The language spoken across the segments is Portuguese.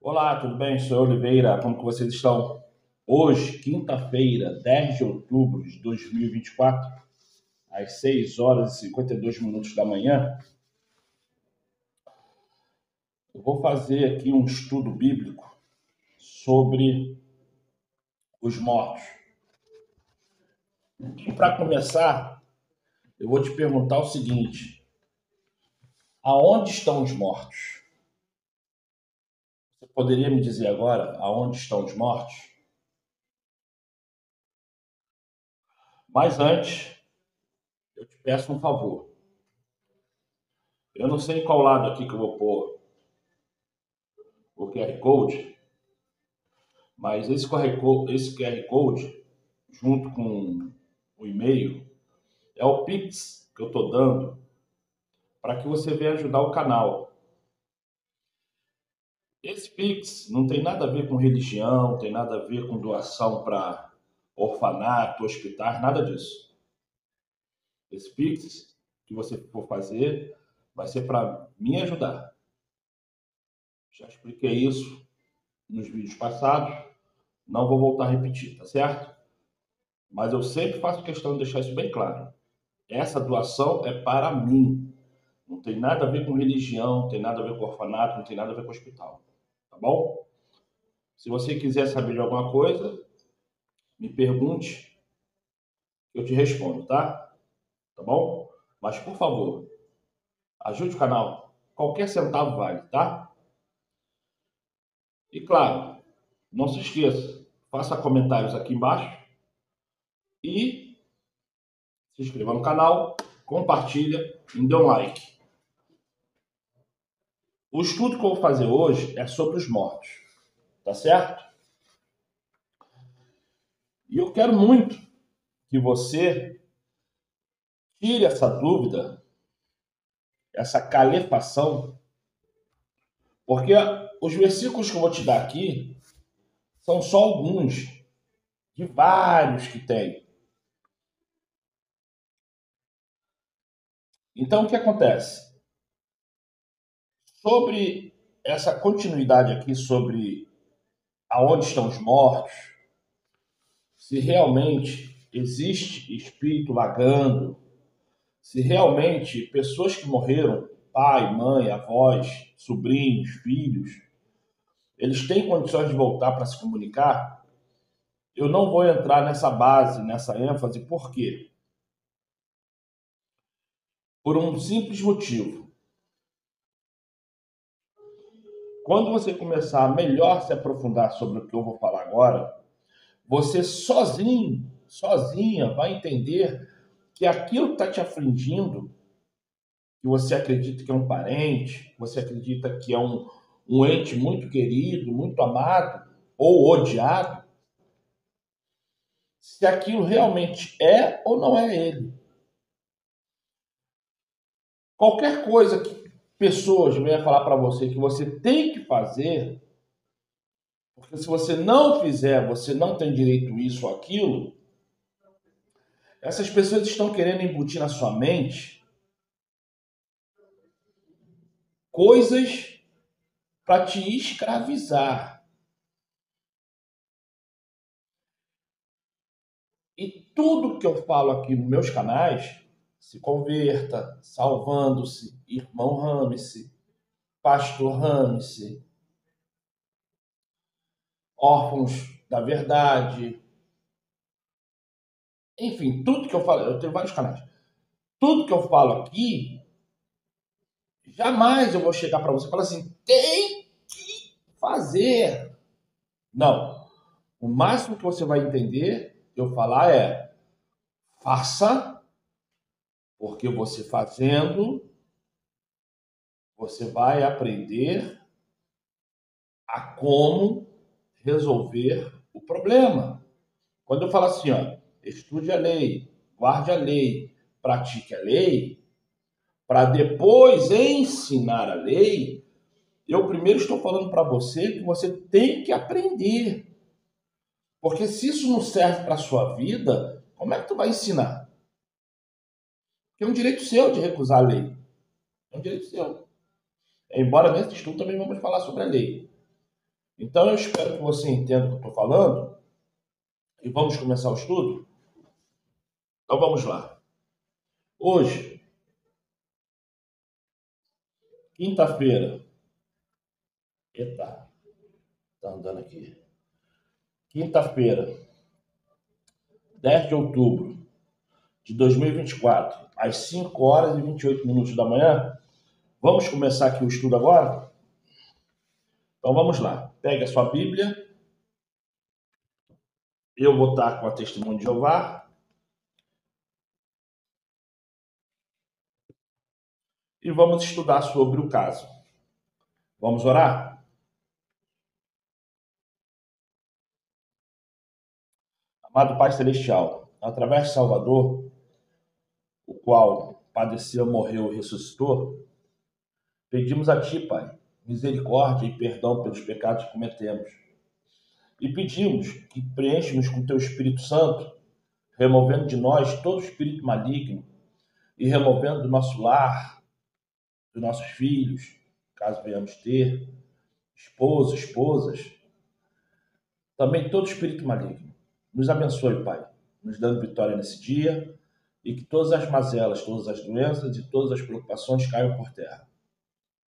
Olá, tudo bem? Sou eu, Oliveira. Como que vocês estão? Hoje, quinta-feira, 10 de outubro de 2024, às 6 horas e 52 minutos da manhã, eu vou fazer aqui um estudo bíblico sobre os mortos. E para começar, eu vou te perguntar o seguinte: aonde estão os mortos? Você poderia me dizer agora aonde estão os mortos? Mas antes, eu te peço um favor. Eu não sei qual lado aqui que eu vou pôr o QR Code, mas esse QR Code, junto com o e-mail, é o Pix que eu estou dando para que você venha ajudar o canal. Esse Pix não tem nada a ver com religião, tem nada a ver com doação para orfanato, hospitais, nada disso. Esse Pix que você for fazer vai ser para me ajudar. Já expliquei isso nos vídeos passados, não vou voltar a repetir, tá certo? Mas eu sempre faço questão de deixar isso bem claro. Essa doação é para mim. Não tem nada a ver com religião, não tem nada a ver com orfanato, não tem nada a ver com hospital. Tá bom? Se você quiser saber de alguma coisa, me pergunte, eu te respondo, tá? Tá bom? Mas, por favor, ajude o canal. Qualquer centavo vale, tá? E, claro, não se esqueça, faça comentários aqui embaixo e se inscreva no canal, compartilha e dê um like. O estudo que eu vou fazer hoje é sobre os mortos, tá certo? E eu quero muito que você tire essa dúvida, essa calefação, porque os versículos que eu vou te dar aqui são só alguns de vários que tem. Então, o que acontece? Sobre essa continuidade aqui, sobre aonde estão os mortos, se realmente existe espírito vagando, se realmente pessoas que morreram, pai, mãe, avós, sobrinhos, filhos, eles têm condições de voltar para se comunicar, eu não vou entrar nessa base, nessa ênfase, por quê? Por um simples motivo. Quando você começar a melhor se aprofundar sobre o que eu vou falar agora, você sozinho, sozinha, vai entender que aquilo que está te afligindo, que você acredita que é um parente, que você acredita que é um ente muito querido, muito amado ou odiado, se aquilo realmente é ou não é ele. Qualquer coisa que pessoas venham falar para você que você tem que fazer, porque se você não fizer, você não tem direito a isso ou aquilo, essas pessoas estão querendo embutir na sua mente coisas para te escravizar. E tudo que eu falo aqui nos meus canais, se converta, salvando-se, irmão Rame-se, pastor Rame-se, órfãos da verdade, enfim, tudo que eu falo, eu tenho vários canais. Tudo que eu falo aqui, jamais eu vou chegar para você e falar assim, tem que fazer. Não. O máximo que você vai entender eu falar é, faça, porque você fazendo, você vai aprender a como resolver o problema. Quando eu falo assim, ó, estude a lei, guarde a lei, pratique a lei, para depois ensinar a lei, eu primeiro estou falando para você que você tem que aprender. Porque se isso não serve para a sua vida, como é que tu vai ensinar? Porque é um direito seu de recusar a lei. É um direito seu. Embora nesse estudo também vamos falar sobre a lei. Então eu espero que você entenda o que eu estou falando e vamos começar o estudo? Então vamos lá. Hoje, quinta-feira. Eita, tá andando aqui. Quinta-feira, 10 de outubro de 2024, às 5 horas e 28 minutos da manhã. Vamos começar aqui o estudo agora? Então vamos lá. Pegue a sua Bíblia. Eu vou estar com a Testemunho de Jeová. E vamos estudar sobre o caso. Vamos orar? Amado Pai Celestial, através de Salvador, o qual padeceu, morreu e ressuscitou, pedimos a Ti, Pai, misericórdia e perdão pelos pecados que cometemos. E pedimos que preenche-nos com Teu Espírito Santo, removendo de nós todo espírito maligno e removendo do nosso lar, dos nossos filhos, caso venhamos ter, esposos, esposas, também todo espírito maligno. Nos abençoe, Pai, nos dando vitória nesse dia e que todas as mazelas, todas as doenças e todas as preocupações caiam por terra.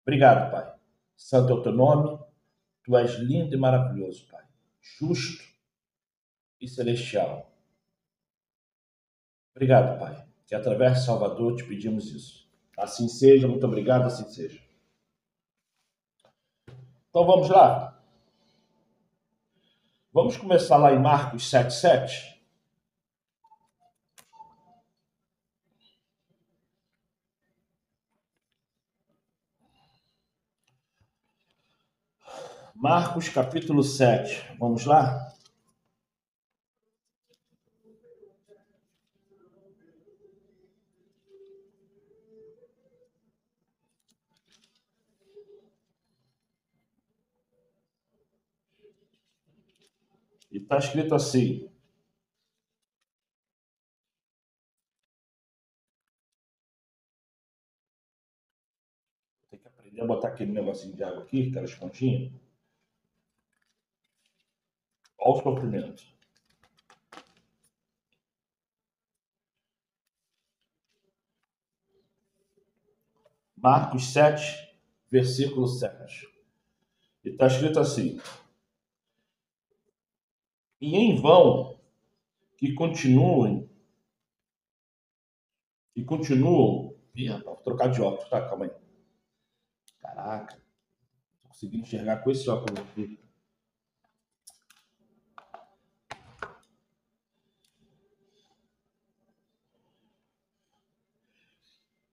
Obrigado, Pai. Santo é o Teu nome, Tu és lindo e maravilhoso, Pai, justo e celestial. Obrigado, Pai, que através de Salvador te pedimos isso. Assim seja, muito obrigado, assim seja. Então vamos lá. Vamos começar lá em Marcos 7,7. Marcos capítulo 7. Vamos lá? E está escrito assim. Tem que aprender a botar aquele negocinho de água aqui, aquelas pontinhas. Olha o sofrimento. Marcos 7, versículo 7. E está escrito assim. E em vão que continuam. Ih, rapaz, vou trocar de óculos, tá? Calma aí. Caraca, não consegui enxergar com esse óculos aqui.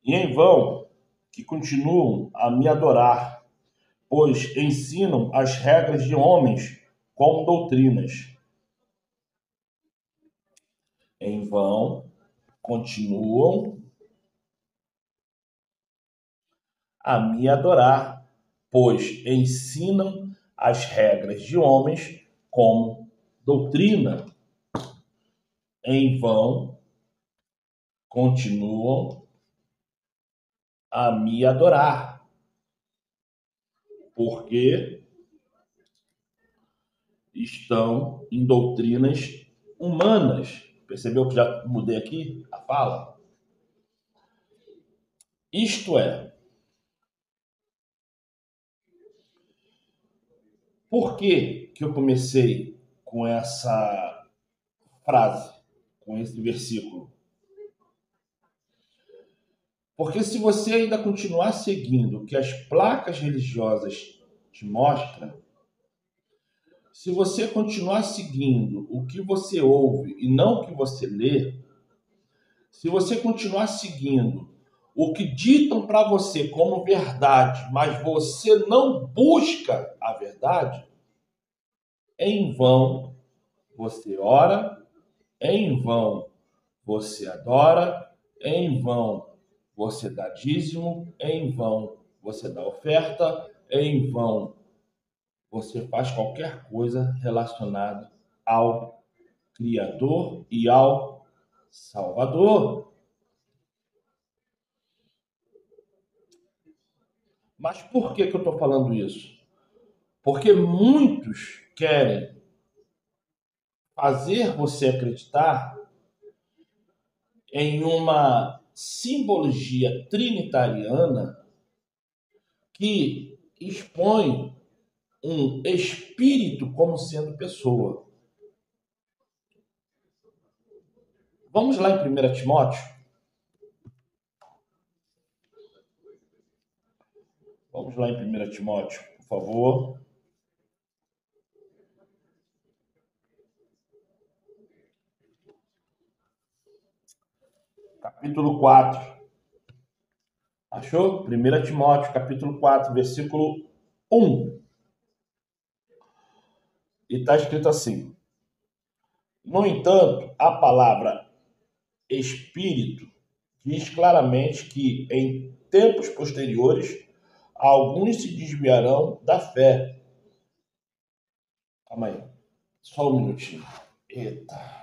E em vão que continuam a me adorar, pois ensinam as regras de homens como doutrinas. Em vão continuam a me adorar, pois ensinam as regras de homens como doutrina. Em vão continuam a me adorar, porque estão em doutrinas humanas. Percebeu que já mudei aqui a fala? Isto é, por que eu comecei com essa frase, com esse versículo? Porque se você ainda continuar seguindo o que as placas religiosas te mostram, se você continuar seguindo o que você ouve e não o que você lê, se você continuar seguindo o que ditam para você como verdade, mas você não busca a verdade, em vão você ora, em vão você adora, em vão você dá dízimo, em vão você dá oferta, em vão você faz qualquer coisa relacionada ao Criador e ao Salvador. Mas por que eu estou falando isso? Porque muitos querem fazer você acreditar em uma simbologia trinitariana que expõe um espírito como sendo pessoa. Vamos lá em 1 Timóteo? Vamos lá em 1 Timóteo, por favor. Capítulo 4. Achou? 1 Timóteo, capítulo 4, versículo 1. E está escrito assim: no entanto, a palavra espírito diz claramente que em tempos posteriores alguns se desviarão da fé. Calma aí, só um minutinho. Eita.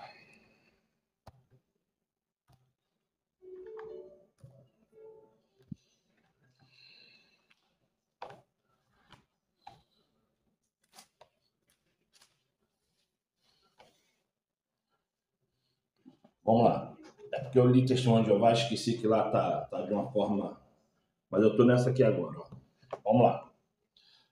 Vamos lá. É porque eu li Testemunho de Jeová, esqueci que lá tá de uma forma. Mas eu estou nessa aqui agora. Ó. Vamos lá.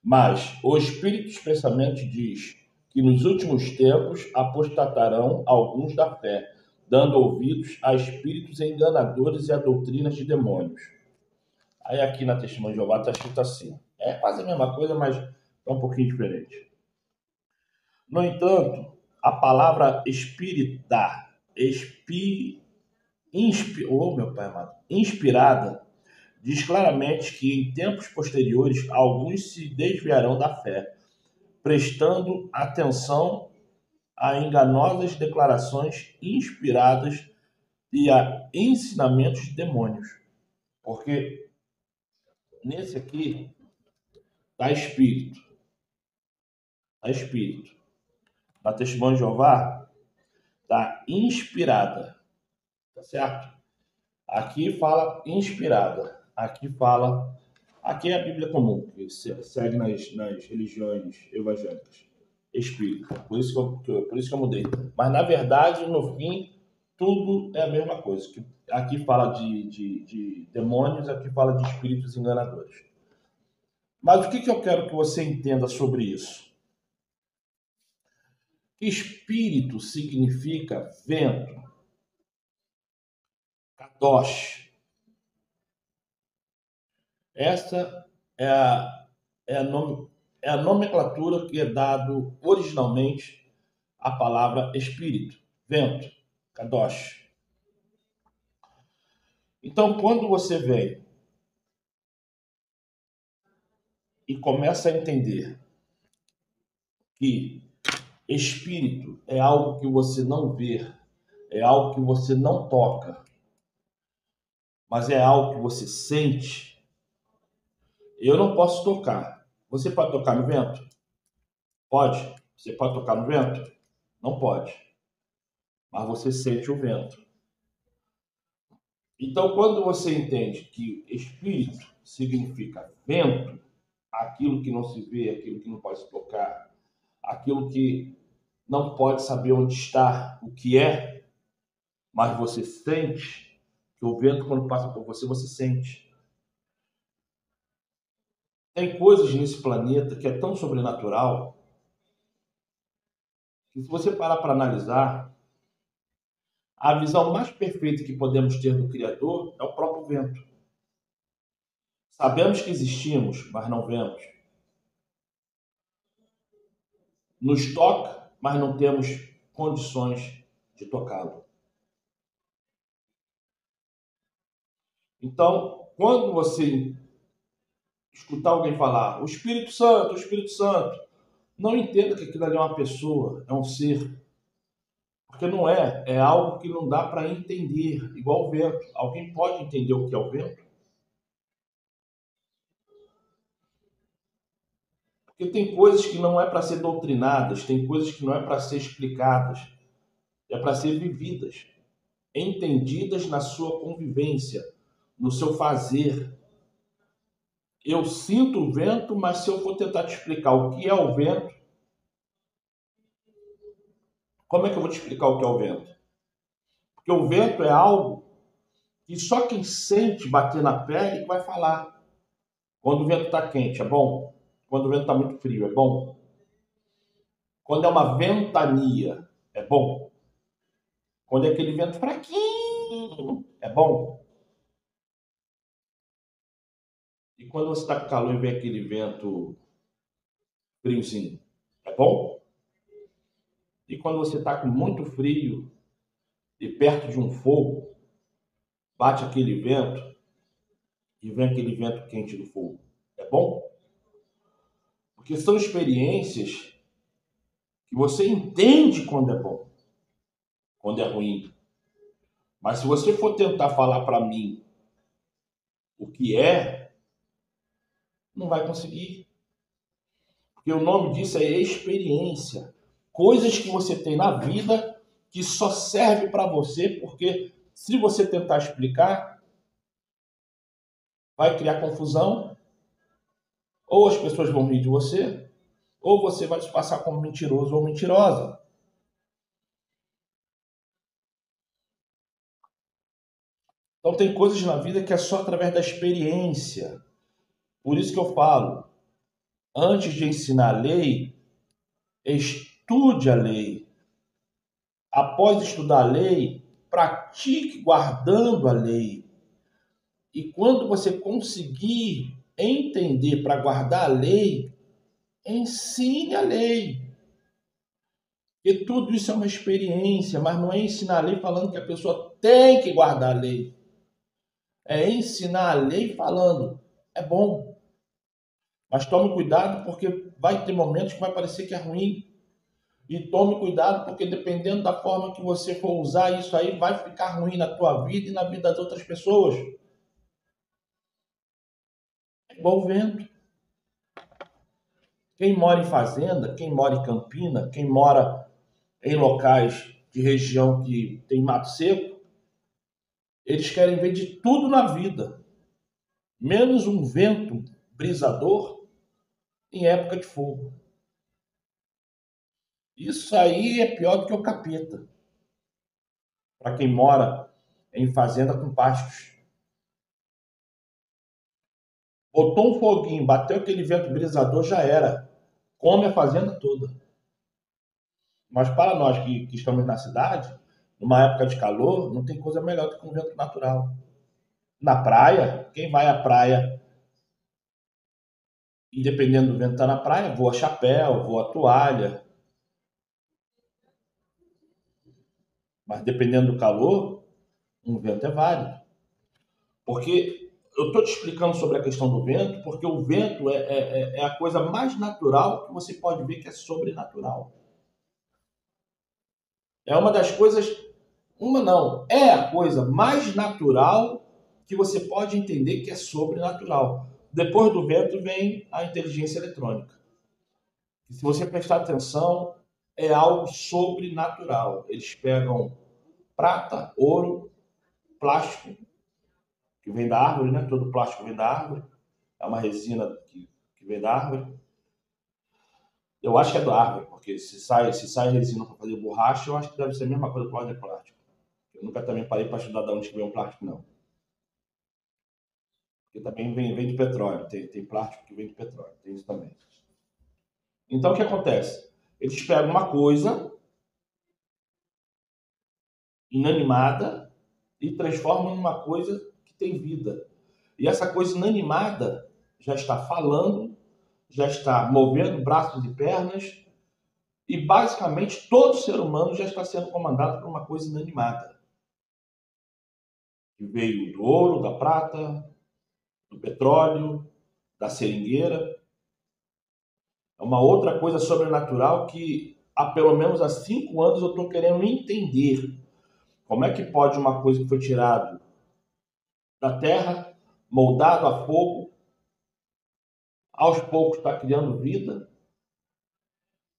Mas o Espírito expressamente diz que nos últimos tempos apostatarão alguns da fé, dando ouvidos a espíritos enganadores e a doutrinas de demônios. Aí aqui na Testemunho de Jeová está escrito assim. É quase a mesma coisa, mas é um pouquinho diferente. No entanto, a palavra espírita, meu pai amado, inspirada, diz claramente que em tempos posteriores alguns se desviarão da fé, prestando atenção a enganosas declarações inspiradas e a ensinamentos de demônios. Porque nesse aqui está espírito. Está espírito. Na Testemunho de Jeová está inspirada. Tá certo? Aqui fala inspirada. Aqui fala. Aqui é a Bíblia comum, que segue nas religiões evangélicas. Espírito. Por isso que eu mudei. Mas, na verdade, no fim, tudo é a mesma coisa. Aqui fala de demônios, aqui fala de espíritos enganadores. Mas o que eu quero que você entenda sobre isso? Espírito significa vento. Kadosh. Essa é a nomenclatura que é dado originalmente à palavra espírito, vento, kadosh. Então, quando você vem e começa a entender que espírito é algo que você não vê, é algo que você não toca, mas é algo que você sente, eu não posso tocar. Você pode tocar no vento? Pode. Você pode tocar no vento? Não pode. Mas você sente o vento. Então, quando você entende que espírito significa vento, aquilo que não se vê, aquilo que não pode se tocar, aquilo que não pode saber onde está, o que é, mas você sente, que o vento, quando passa por você, você sente. Tem coisas nesse planeta que é tão sobrenatural que, se você parar para analisar, a visão mais perfeita que podemos ter do Criador é o próprio vento. Sabemos que existimos, mas não vemos. Nos toca, mas não temos condições de tocá-lo. Então, quando você escutar alguém falar o Espírito Santo, não entenda que aquilo ali é uma pessoa, é um ser. Porque não é, é algo que não dá para entender, igual o vento. Alguém pode entender o que é o vento? Porque tem coisas que não é para ser doutrinadas, tem coisas que não é para ser explicadas, é para ser vividas, entendidas na sua convivência, no seu fazer. Eu sinto o vento, mas se eu for tentar te explicar o que é o vento, como é que eu vou te explicar o que é o vento? Porque o vento é algo que só quem sente bater na pele que vai falar. Quando o vento está quente, é bom. Quando o vento está muito frio, é bom. Quando é uma ventania, é bom. Quando é aquele vento fraquinho, é bom. E quando você está com calor e vem aquele vento friozinho, é bom. E quando você está com muito frio e perto de um fogo, bate aquele vento e vem aquele vento quente do fogo, é bom. Porque são experiências que você entende quando é bom, quando é ruim. Mas se você for tentar falar para mim o que é, não vai conseguir. Porque o nome disso é experiência. Coisas que você tem na vida que só serve para você, porque se você tentar explicar, vai criar confusão, ou as pessoas vão rir de você, ou você vai se passar como mentiroso ou mentirosa. Então tem coisas na vida que é só através da experiência. Por isso que eu falo, antes de ensinar a lei, estude a lei. Após estudar a lei, pratique guardando a lei. E quando você conseguir entender para guardar a lei, ensine a lei. E tudo isso é uma experiência, mas não é ensinar a lei falando que a pessoa tem que guardar a lei. É ensinar a lei falando, é bom, mas tome cuidado porque vai ter momentos que vai parecer que é ruim. E tome cuidado porque dependendo da forma que você for usar isso aí, vai ficar ruim na tua vida e na vida das outras pessoas. É igual o vento. Quem mora em fazenda, quem mora em campina, quem mora em locais de região que tem mato seco, eles querem ver de tudo na vida, menos um vento brisador em época de fogo. Isso aí é pior do que o capeta, para quem mora em fazenda com pastos. Botou um foguinho, bateu aquele vento brisador, já era. Come a fazenda toda. Mas para nós que estamos na cidade, numa época de calor, não tem coisa melhor do que um vento natural. Na praia, quem vai à praia, e dependendo do vento tá na praia, voa chapéu, voa toalha. Mas dependendo do calor, um vento é válido. Porque eu estou te explicando sobre a questão do vento, porque o vento é a coisa mais natural que você pode ver que é sobrenatural. É uma das coisas, uma não, é a coisa mais natural que você pode entender que é sobrenatural. Depois do vento vem a inteligência eletrônica. E se você prestar atenção, é algo sobrenatural. Eles pegam prata, ouro, plástico, que vem da árvore, né? Todo plástico vem da árvore. É uma resina que vem da árvore. Eu acho que é da árvore, porque se sai resina para fazer borracha, eu acho que deve ser a mesma coisa que o plástico. Eu nunca também parei para estudar de onde que vem o plástico, não. Porque também vem de petróleo. Tem plástico que vem de petróleo. Tem isso também. Então, o que acontece? Eles pegam uma coisa inanimada e transformam numa coisa que tem vida. E essa coisa inanimada já está falando, já está movendo braços e pernas, e basicamente todo ser humano já está sendo comandado por uma coisa inanimada. Que veio do ouro, da prata, do petróleo, da seringueira. É uma outra coisa sobrenatural que há pelo menos há 5 anos eu estou querendo entender. Como é que pode uma coisa que foi tirada da terra, moldado a fogo, aos poucos está criando vida,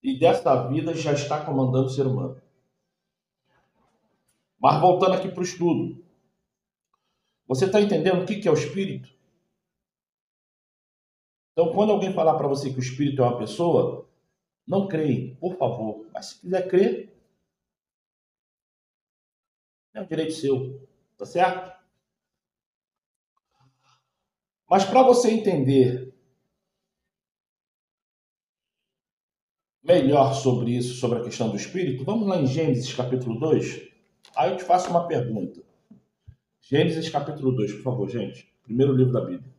e dessa vida já está comandando o ser humano. Mas voltando aqui para o estudo, você está entendendo o que é o espírito? Então, quando alguém falar para você que o espírito é uma pessoa, não creia, por favor. Mas se quiser crer, é um direito seu, tá certo? Mas para você entender melhor sobre isso, sobre a questão do espírito, vamos lá em Gênesis capítulo 2. Aí eu te faço uma pergunta. Gênesis capítulo 2, por favor, gente. Primeiro livro da Bíblia.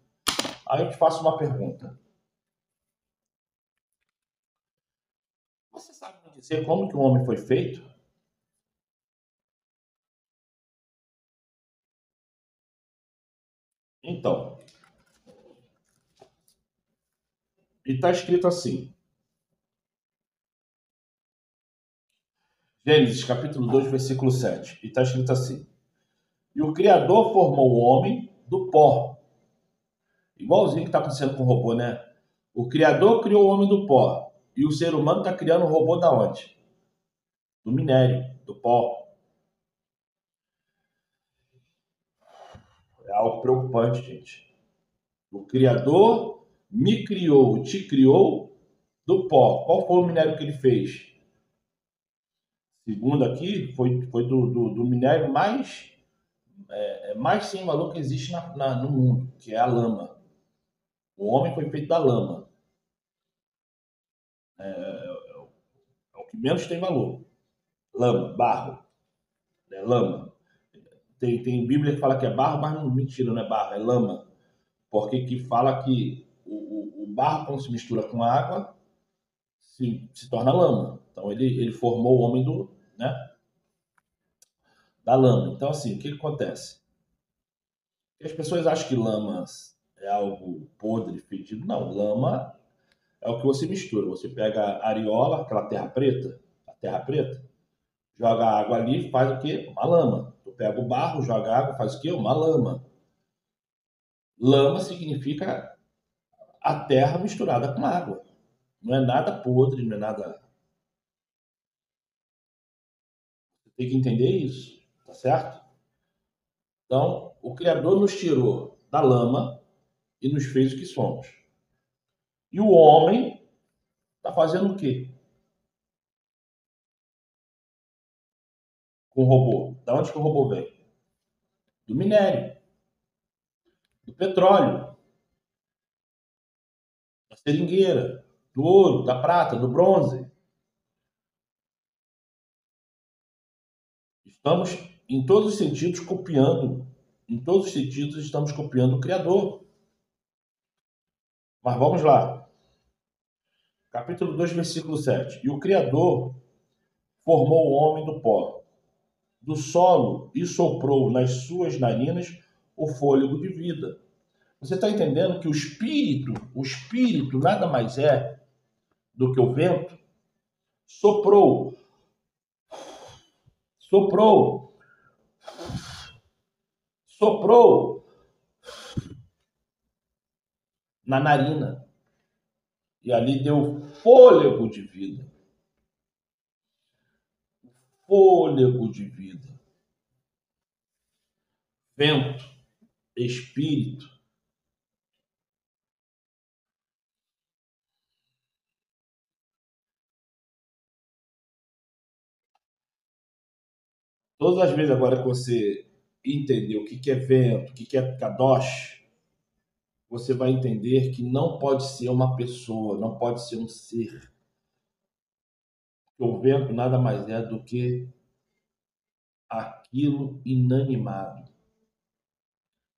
Aí eu te faço uma pergunta. Você sabe me dizer como que o homem foi feito? Então, e está escrito assim. Gênesis capítulo 2, versículo 7. E está escrito assim. E o Criador formou o homem do pó. Igualzinho que está acontecendo com o robô, né? O Criador criou o homem do pó. E o ser humano está criando o robô da onde? Do minério, do pó. É algo preocupante, gente. O Criador me criou, te criou do pó. Qual foi o minério que ele fez? Segundo aqui, foi do minério mais sem valor que existe no mundo, que é a lama. O homem foi feito da lama. É o que menos tem valor. Lama, barro. É lama. Tem Bíblia que fala que é barro, mas não, mentira, não é barro, é lama. Porque que fala que o barro, quando se mistura com água, se torna lama. Então ele formou o homem né, da lama. Então, assim, o que acontece? As pessoas acham que lama é algo podre, fedido. Não, lama é o que você mistura. Você pega a areola, aquela a terra preta, joga água ali, faz o quê? Uma lama. Tu pega o barro, joga água, faz o quê? Uma lama. Lama significa a terra misturada com água. Não é nada podre, não é nada. Você tem que entender isso, tá certo? Então, o Criador nos tirou da lama e nos fez o que somos. E o homem está fazendo o quê com o robô? Da onde que o robô vem? Do minério, do petróleo, da seringueira, do ouro, da prata, do bronze. Estamos, em todos os sentidos, copiando. Em todos os sentidos, estamos copiando o Criador. Mas vamos lá. Capítulo 2, versículo 7. E o Criador formou o homem do pó, do solo, e soprou nas suas narinas o fôlego de vida. Você está entendendo que o espírito nada mais é do que o vento? Soprou, soprou, soprou na narina. E ali deu fôlego de vida. Fôlego de vida. Vento, espírito. Todas as vezes agora que você entender o que é vento, o que é kadosh, você vai entender que não pode ser uma pessoa, não pode ser um ser. O vento nada mais é do que aquilo inanimado.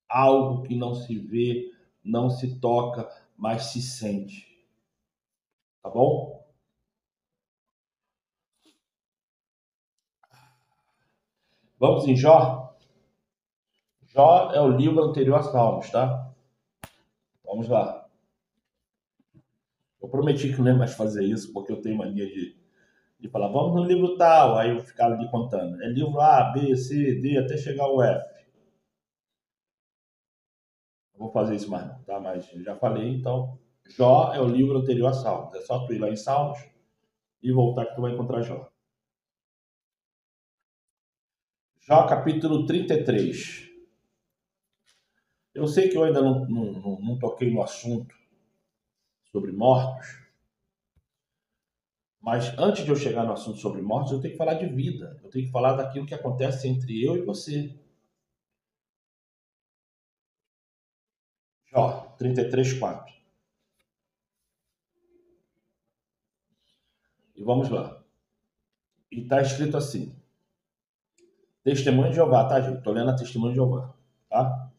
Algo que não se vê, não se toca, mas se sente. Tá bom? Vamos em Jó? Jó é o livro anterior a Salmos, tá? Vamos lá. Eu prometi que não ia mais fazer isso, porque eu tenho mania de falar, vamos no livro tal, aí eu ficava ali contando. É livro A, B, C, D, até chegar ao F. Não vou fazer isso mais não, tá? Mas eu já falei, então. Jó é o livro anterior a Salmos. É só tu ir lá em Salmos e voltar que tu vai encontrar Jó. Jó capítulo 33. Eu sei que eu ainda não toquei no assunto sobre mortos. Mas antes de eu chegar no assunto sobre mortos, eu tenho que falar de vida. Eu tenho que falar daquilo que acontece entre eu e você. Jó 33:4. E vamos lá. E está escrito assim. Testemunho de Jeová, tá, gente? Estou lendo a Testemunho de Jeová, tá?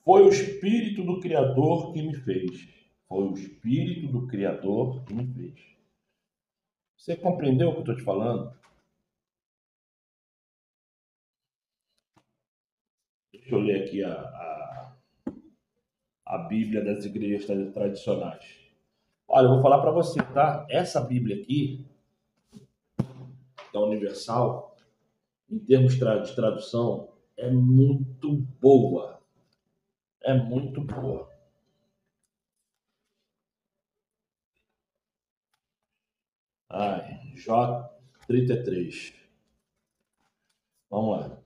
Foi o Espírito do Criador que me fez. Foi o Espírito do Criador que me fez. Você compreendeu o que eu estou te falando? Deixa eu ler aqui a Bíblia das igrejas tradicionais. Olha, eu vou falar para você, tá? Essa Bíblia aqui, da Universal, em termos de tradução, é muito boa. É muito boa. Ai, Jó 33. Vamos lá.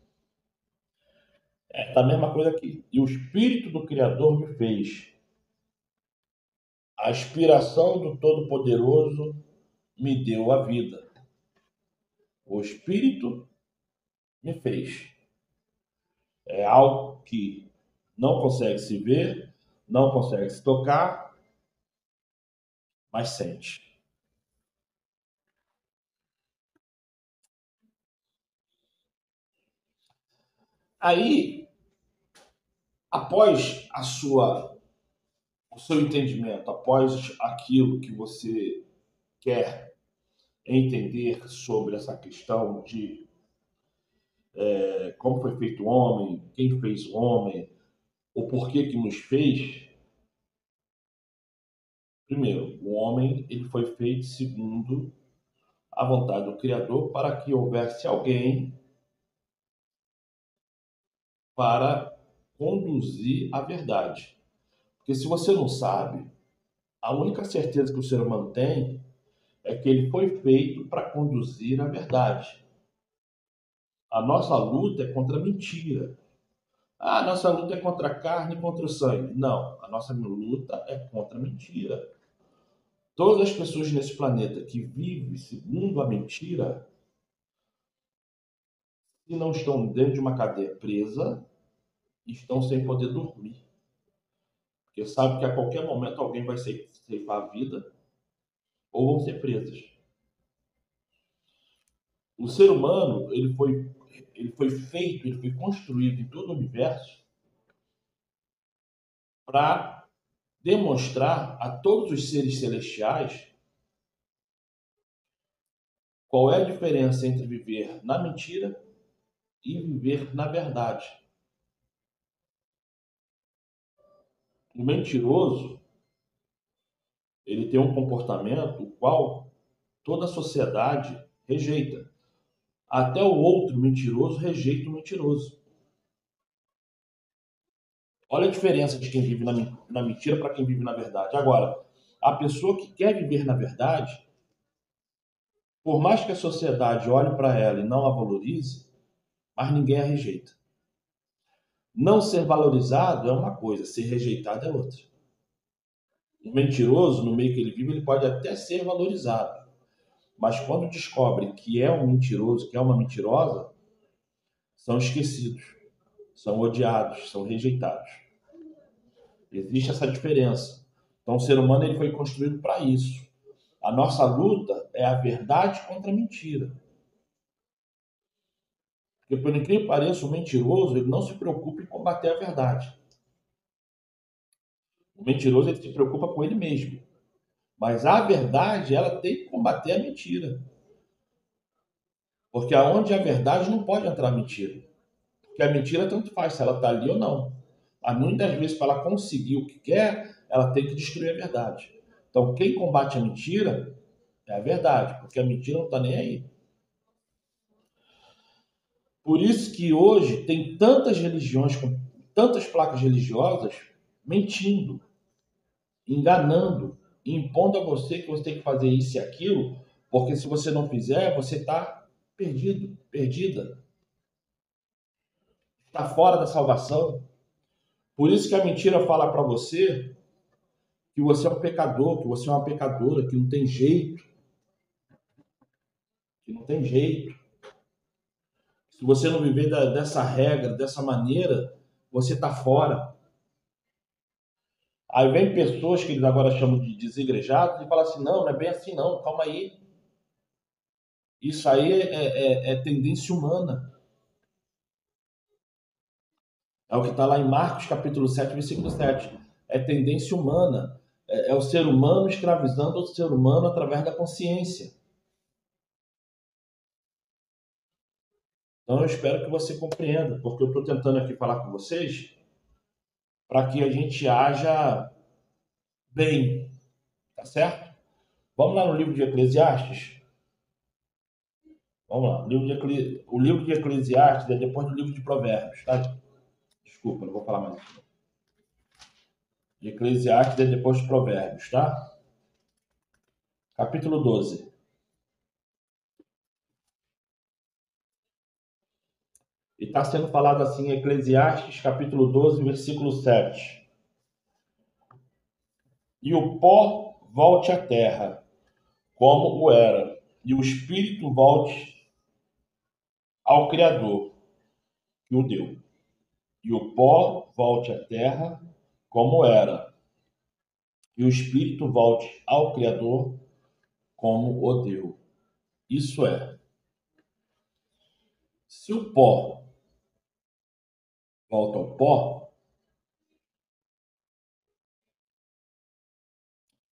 É a mesma coisa aqui. E o Espírito do Criador me fez. A inspiração do Todo-Poderoso me deu a vida. O Espírito me fez. É algo que não consegue se ver, não consegue se tocar, mas sente. Aí, após o seu entendimento, após aquilo que você quer entender sobre essa questão de como foi feito o homem, quem fez o homem, o porquê que nos fez. Primeiro, o homem ele foi feito segundo a vontade do Criador para que houvesse alguém para conduzir a verdade. Porque se você não sabe, a única certeza que o ser humano tem é que ele foi feito para conduzir a verdade. A nossa luta é contra a mentira. Ah, a nossa luta é contra a carne e contra o sangue. Não, a nossa luta é contra a mentira. Todas as pessoas nesse planeta que vivem segundo a mentira, se não estão dentro de uma cadeia presa, estão sem poder dormir. Porque sabe que a qualquer momento alguém vai ceifar a vida ou vão ser presas. O ser humano, ele foi feito, ele foi construído em todo o universo para demonstrar a todos os seres celestiais qual é a diferença entre viver na mentira e viver na verdade. O mentiroso, ele tem um comportamento o qual toda a sociedade rejeita. Até o outro mentiroso rejeita o mentiroso. Olha a diferença de quem vive na mentira para quem vive na verdade. Agora, a pessoa que quer viver na verdade, por mais que a sociedade olhe para ela e não a valorize, mas ninguém a rejeita. Não ser valorizado é uma coisa, ser rejeitado é outra. O mentiroso, no meio que ele vive, ele pode até ser valorizado. Mas quando descobre que é um mentiroso, que é uma mentirosa, são esquecidos, são odiados, são rejeitados. Existe essa diferença. Então, o ser humano ele foi construído para isso. A nossa luta é a verdade contra a mentira. Porque, por incrível que pareça, o mentiroso ele não se preocupa em combater a verdade. O mentiroso ele se preocupa com ele mesmo. Mas a verdade, ela tem que combater a mentira. Porque aonde a verdade não pode entrar a mentira. Porque a mentira tanto faz se ela está ali ou não. Mas muitas vezes, para ela conseguir o que quer, ela tem que destruir a verdade. Então, quem combate a mentira é a verdade, porque a mentira não está nem aí. Por isso que hoje tem tantas religiões, com tantas placas religiosas, mentindo, enganando, impondo a você que você tem que fazer isso e aquilo, porque se você não fizer, você está perdido, perdida. Está fora da salvação. Por isso que a mentira fala para você que você é um pecador, que você é uma pecadora, que não tem jeito. Que não tem jeito. Se você não viver dessa regra, dessa maneira, você está fora. Aí vem pessoas que eles agora chamam de desigrejados e falam assim, não é bem assim não, calma aí. Isso aí é tendência humana. É o que está lá em Marcos capítulo 7, versículo 7. É tendência humana. É o ser humano escravizando outro ser humano através da consciência. Então eu espero que você compreenda, porque eu estou tentando aqui falar com vocês para que a gente haja bem, tá certo? Vamos lá no livro de Eclesiastes? Vamos lá. O livro de Eclesiastes é depois do livro de Provérbios, tá? Desculpa, não vou falar mais isso. De Eclesiastes é depois de Provérbios, tá? Capítulo 12. E está sendo falado assim em Eclesiastes, capítulo 12, versículo 7. E o pó volte à terra, como o era, e o espírito volte ao Criador, que o deu. E o pó volte à terra, como era, e o espírito volte ao Criador, como o deu. Isso é, se o pó volta ao pó,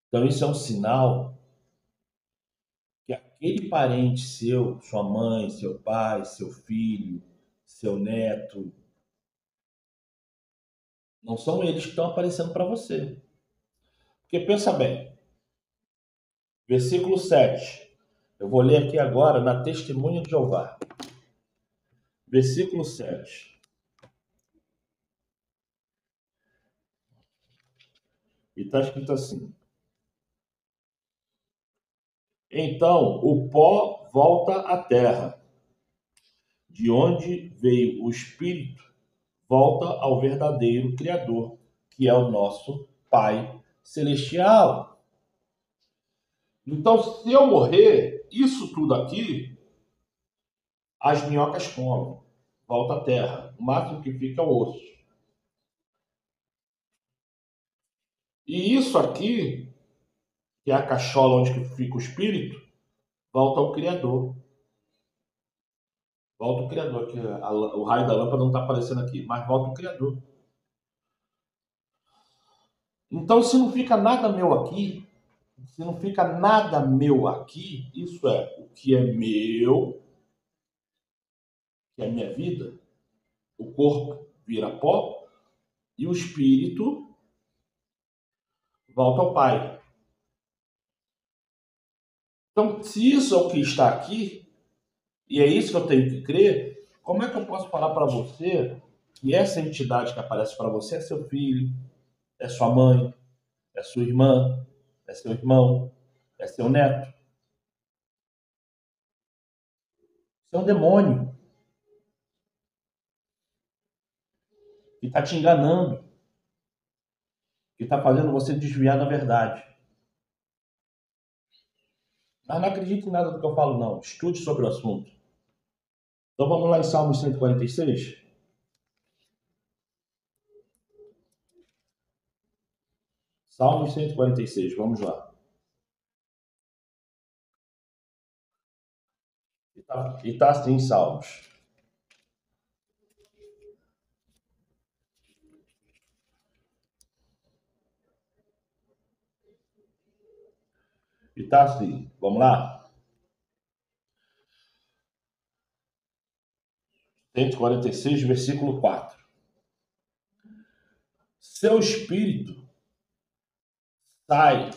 então isso é um sinal que aquele parente seu, sua mãe, seu pai, seu filho, seu neto, não são eles que estão aparecendo para você. Porque pensa bem, versículo 7. Eu vou ler aqui agora na Testemunha de Jeová. Versículo 7. E está escrito assim: então o pó volta à terra, de onde veio o espírito, volta ao verdadeiro Criador, que é o nosso Pai Celestial. Então, se eu morrer, isso tudo aqui, as minhocas comem, volta à terra. O máximo que fica é o osso. E isso aqui, que é a cachola onde fica o espírito, volta ao Criador. Volta ao Criador, que o raio da lâmpada não está aparecendo aqui, mas volta ao Criador. Então, se não fica nada meu aqui, isso é o que é meu, que é a minha vida, o corpo vira pó e o espírito volta ao Pai. Então, se isso é o que está aqui, e é isso que eu tenho que crer, como é que eu posso falar para você que essa entidade que aparece para você é seu filho, é sua mãe, é sua irmã, é seu irmão, é seu neto? Isso é um demônio que está te enganando, que está fazendo você desviar da verdade. Mas não acredite em nada do que eu falo, não. Estude sobre o assunto. Então vamos lá em Salmos 146. Salmos 146, vamos lá. E tá assim, Salmos. E tá assim, vamos lá? 146, versículo 4. Seu espírito sai.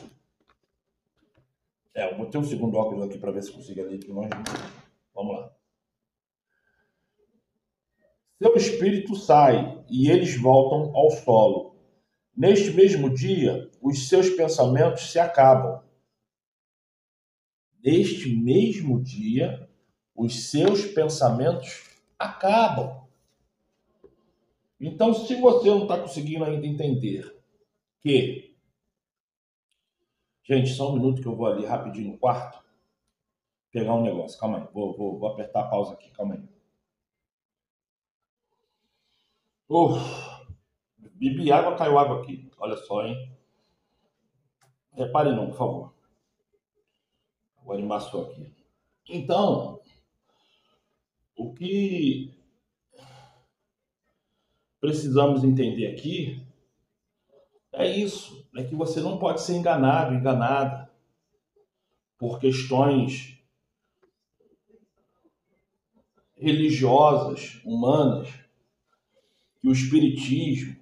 Eu botei um segundo óculos aqui para ver se consigo ler de longe. Vamos lá. Seu espírito sai e eles voltam ao solo. Neste mesmo dia, os seus pensamentos se acabam. Neste mesmo dia, os seus pensamentos acabam. Então, se você não está conseguindo ainda entender que... Gente, só um minuto que eu vou ali rapidinho no quarto pegar um negócio. Calma aí, vou apertar a pausa aqui, calma aí. Bebi água, caiu água aqui. Olha só, hein? Repare não, por favor. Vou animar só aqui. Então, o que precisamos entender aqui é isso, é que você não pode ser enganado, enganada por questões religiosas, humanas, que o espiritismo,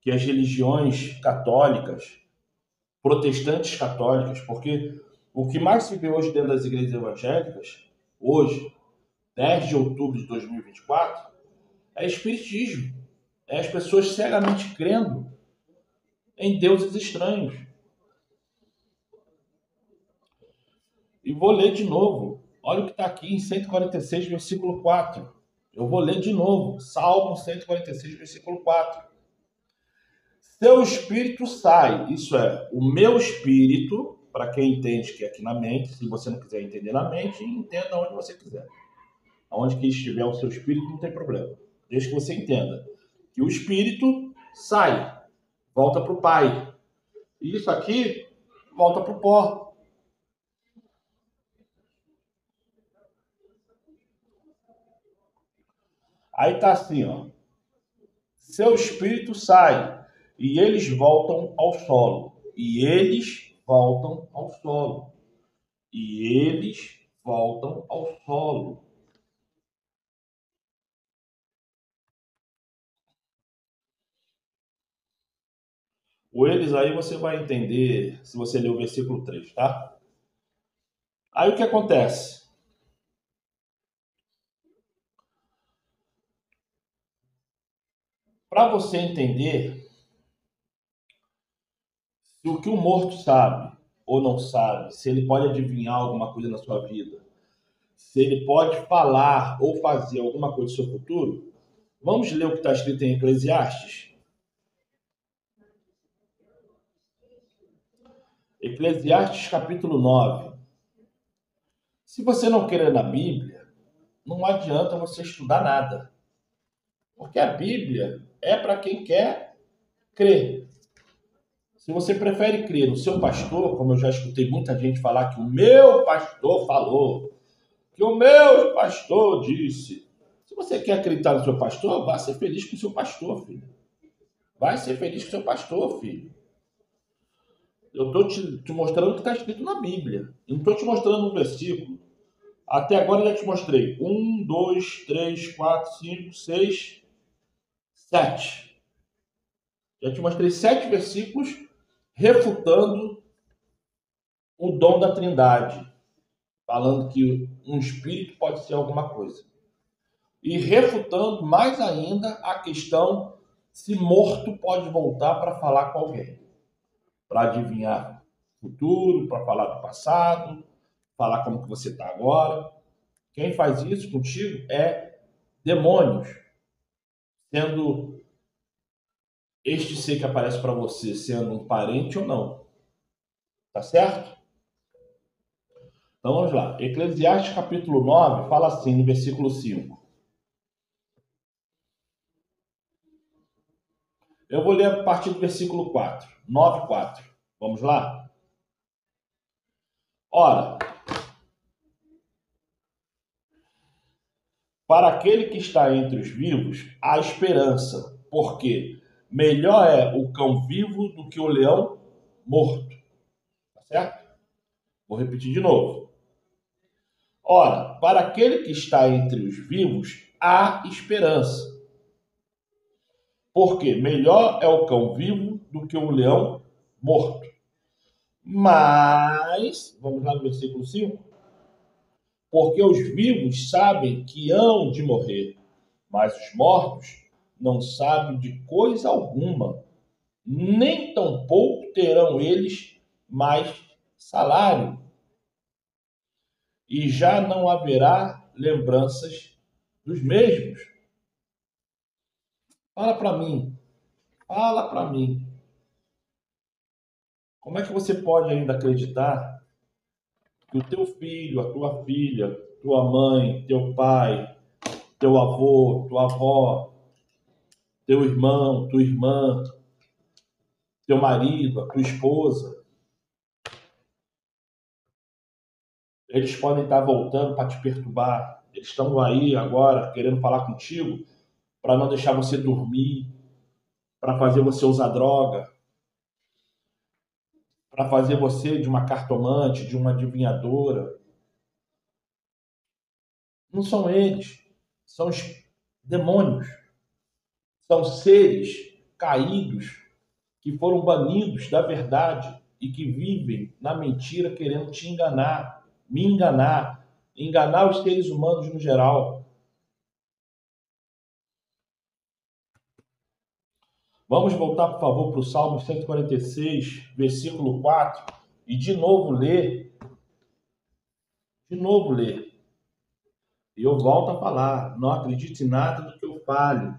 que as religiões católicas, protestantes católicas, porque o que mais se vê hoje dentro das igrejas evangélicas, hoje, 10 de outubro de 2024, é espiritismo. É as pessoas cegamente crendo em deuses estranhos. E vou ler de novo. Olha o que está aqui em 146, versículo 4. Eu vou ler de novo. Salmo 146, versículo 4. Seu espírito sai, isso é, o meu espírito, para quem entende que é aqui na mente, se você não quiser entender na mente, entenda onde você quiser. Onde que estiver o seu espírito, não tem problema. Desde que você entenda que o espírito sai, volta para o Pai. E isso aqui volta para o pó. Aí tá assim, ó. Seu espírito sai e eles voltam ao solo. E eles voltam ao solo. E eles voltam ao solo. O eles aí você vai entender se você ler o versículo 3, tá? Aí o que acontece? Para você entender se o que o morto sabe ou não sabe, se ele pode adivinhar alguma coisa na sua vida, se ele pode falar ou fazer alguma coisa do seu futuro, vamos ler o que está escrito em Eclesiastes? Eclesiastes capítulo 9. Se você não quer ler na Bíblia, não adianta você estudar nada. Porque a Bíblia é para quem quer crer. Se você prefere crer no seu pastor, como eu já escutei muita gente falar que o meu pastor falou, que o meu pastor disse. Se você quer acreditar no seu pastor, vá ser feliz com o seu pastor, filho. Vai ser feliz com o seu pastor, filho. Eu estou te mostrando o que está escrito na Bíblia. Eu não estou te mostrando um versículo. Até agora eu já te mostrei. 1, 2, 3, 4, 5, 6, 7. Já te mostrei 7 versículos refutando o dom da Trindade. Falando que um espírito pode ser alguma coisa. E refutando mais ainda a questão se morto pode voltar para falar com alguém. Para adivinhar o futuro, para falar do passado, falar como que você está agora. Quem faz isso contigo é demônios, sendo este ser que aparece para você sendo um parente ou não. Tá certo? Então vamos lá. Eclesiastes capítulo 9 fala assim no versículo 5. Eu vou ler a partir do versículo 4. 9, 4. Vamos lá? Ora, para aquele que está entre os vivos, há esperança, porque melhor é o cão vivo do que o leão morto. Tá certo? Vou repetir de novo. Ora, para aquele que está entre os vivos, há esperança. Porque melhor é o cão vivo do que o leão morto. Mas, vamos lá no versículo 5. Porque os vivos sabem que hão de morrer, mas os mortos não sabem de coisa alguma, nem tampouco terão eles mais salário. E já não haverá lembranças dos mesmos. Fala para mim. Fala para mim. Como é que você pode ainda acreditar que o teu filho, a tua filha, tua mãe, teu pai, teu avô, tua avó, teu irmão, tua irmã, teu marido, a tua esposa, eles podem estar voltando para te perturbar. Eles estão aí agora querendo falar contigo para não deixar você dormir, para fazer você usar droga, para fazer você de uma cartomante, de uma adivinhadora. Não são eles, são os demônios, são seres caídos que foram banidos da verdade e que vivem na mentira querendo te enganar, me enganar, enganar os seres humanos no geral. Vamos voltar, por favor, para o Salmo 146, versículo 4, e de novo ler. E eu volto a falar, não acredite em nada do que eu fale,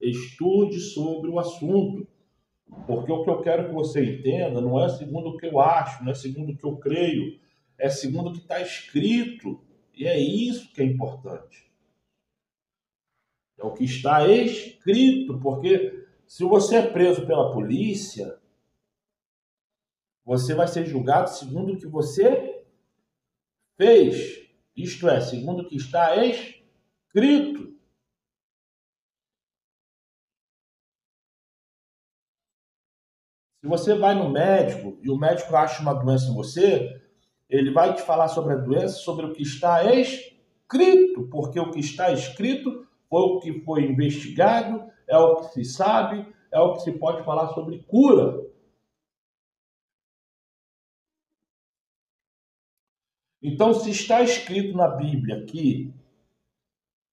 estude sobre o assunto, porque o que eu quero que você entenda não é segundo o que eu acho, não é segundo o que eu creio, é segundo o que está escrito, e é isso que é importante. É o que está escrito, porque se você é preso pela polícia, você vai ser julgado segundo o que você fez. Isto é, segundo o que está escrito. Se você vai no médico e o médico acha uma doença em você, ele vai te falar sobre a doença, sobre o que está escrito, porque o que está escrito foi o que foi investigado, é o que se sabe, é o que se pode falar sobre cura. Então, se está escrito na Bíblia que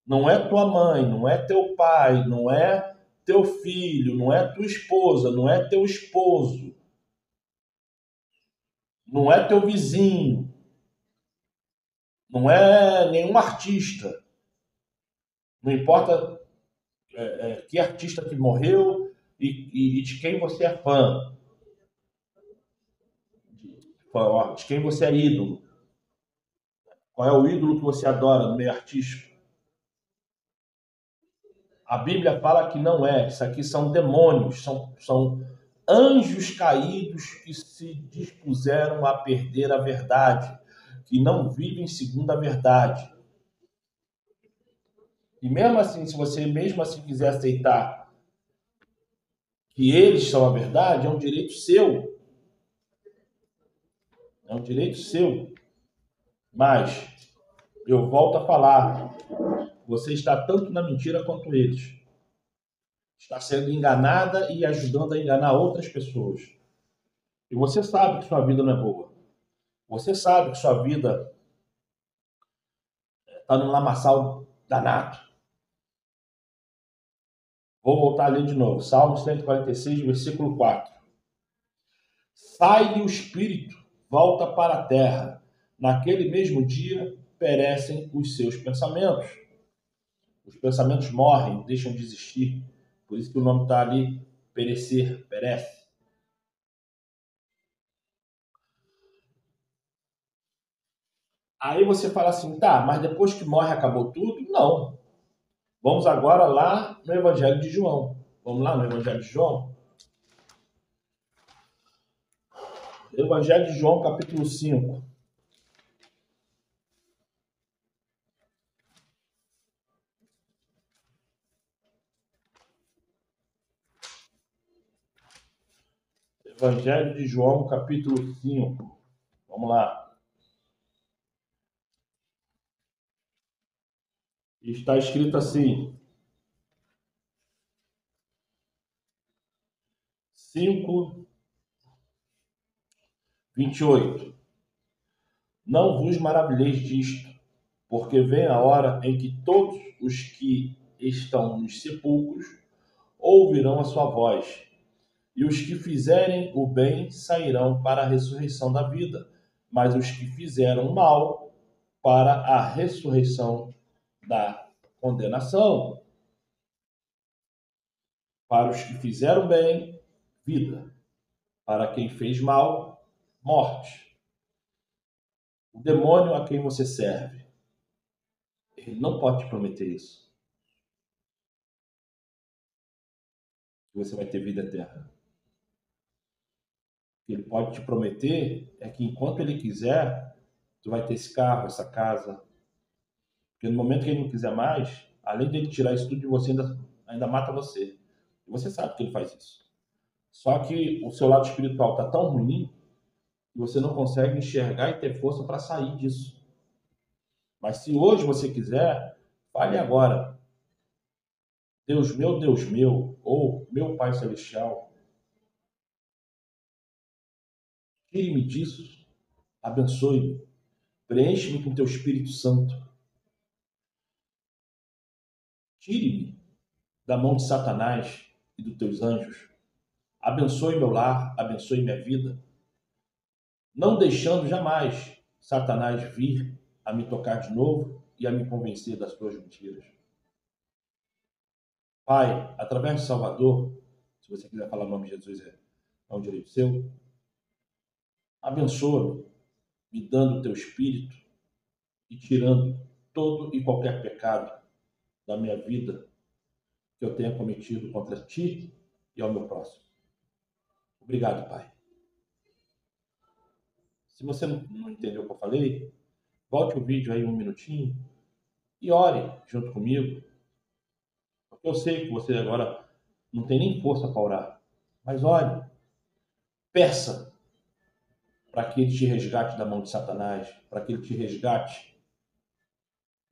não é tua mãe, não é teu pai, não é teu filho, não é tua esposa, não é teu esposo, não é teu vizinho, não é nenhum artista, não importa que artista que morreu e de quem você é fã, de quem você é ídolo, qual é o ídolo que você adora no meio artístico. A Bíblia fala que não é, isso aqui são demônios, são anjos caídos que se dispuseram a perder a verdade, que não vivem segundo a verdade. E mesmo assim, se você mesmo assim quiser aceitar que eles são a verdade, é um direito seu. É um direito seu. Mas eu volto a falar, você está tanto na mentira quanto eles. Está sendo enganada e ajudando a enganar outras pessoas. E você sabe que sua vida não é boa. Você sabe que sua vida está num lamaçal danado. Vou voltar a ler de novo. Salmo 146, versículo 4. Sai o espírito, volta para a terra. Naquele mesmo dia perecem os seus pensamentos. Os pensamentos morrem, deixam de existir. Por isso que o nome está ali, perecer, perece. Aí você fala assim, tá, mas depois que morre acabou tudo? Não. Vamos agora lá no Evangelho de João. Vamos lá no Evangelho de João? Evangelho de João, capítulo 5. Evangelho de João, capítulo 5. Vamos lá. Está escrito assim, 5:28. Não vos maravilheis disto, porque vem a hora em que todos os que estão nos sepulcros ouvirão a sua voz, e os que fizerem o bem sairão para a ressurreição da vida, mas os que fizeram o mal para a ressurreição da condenação. Para os que fizeram bem, vida. Para quem fez mal, morte. O demônio a quem você serve, ele não pode te prometer isso, que você vai ter vida eterna. O que ele pode te prometer é que enquanto ele quiser, tu vai ter esse carro, essa casa. Porque no momento que ele não quiser mais, além de ele tirar isso tudo de você, ainda mata você. E você sabe que ele faz isso. Só que o seu lado espiritual está tão ruim que você não consegue enxergar e ter força para sair disso. Mas se hoje você quiser, fale agora. Deus meu, ou meu Pai Celestial, tire-me disso, abençoe-me, preenche-me com teu Espírito Santo, tire-me da mão de Satanás e dos teus anjos, abençoe meu lar, abençoe minha vida, não deixando jamais Satanás vir a me tocar de novo e a me convencer das tuas mentiras. Pai, através de Salvador, se você quiser falar o nome de Jesus, é um direito seu, abençoa-me, me dando o teu Espírito e tirando todo e qualquer pecado da minha vida que eu tenha cometido contra ti e ao meu próximo. Obrigado, Pai. Se você não entendeu o que eu falei, volte o vídeo aí um minutinho e ore junto comigo. Porque eu sei que você agora não tem nem força para orar. Mas ore, peça para que ele te resgate da mão de Satanás, para que ele te resgate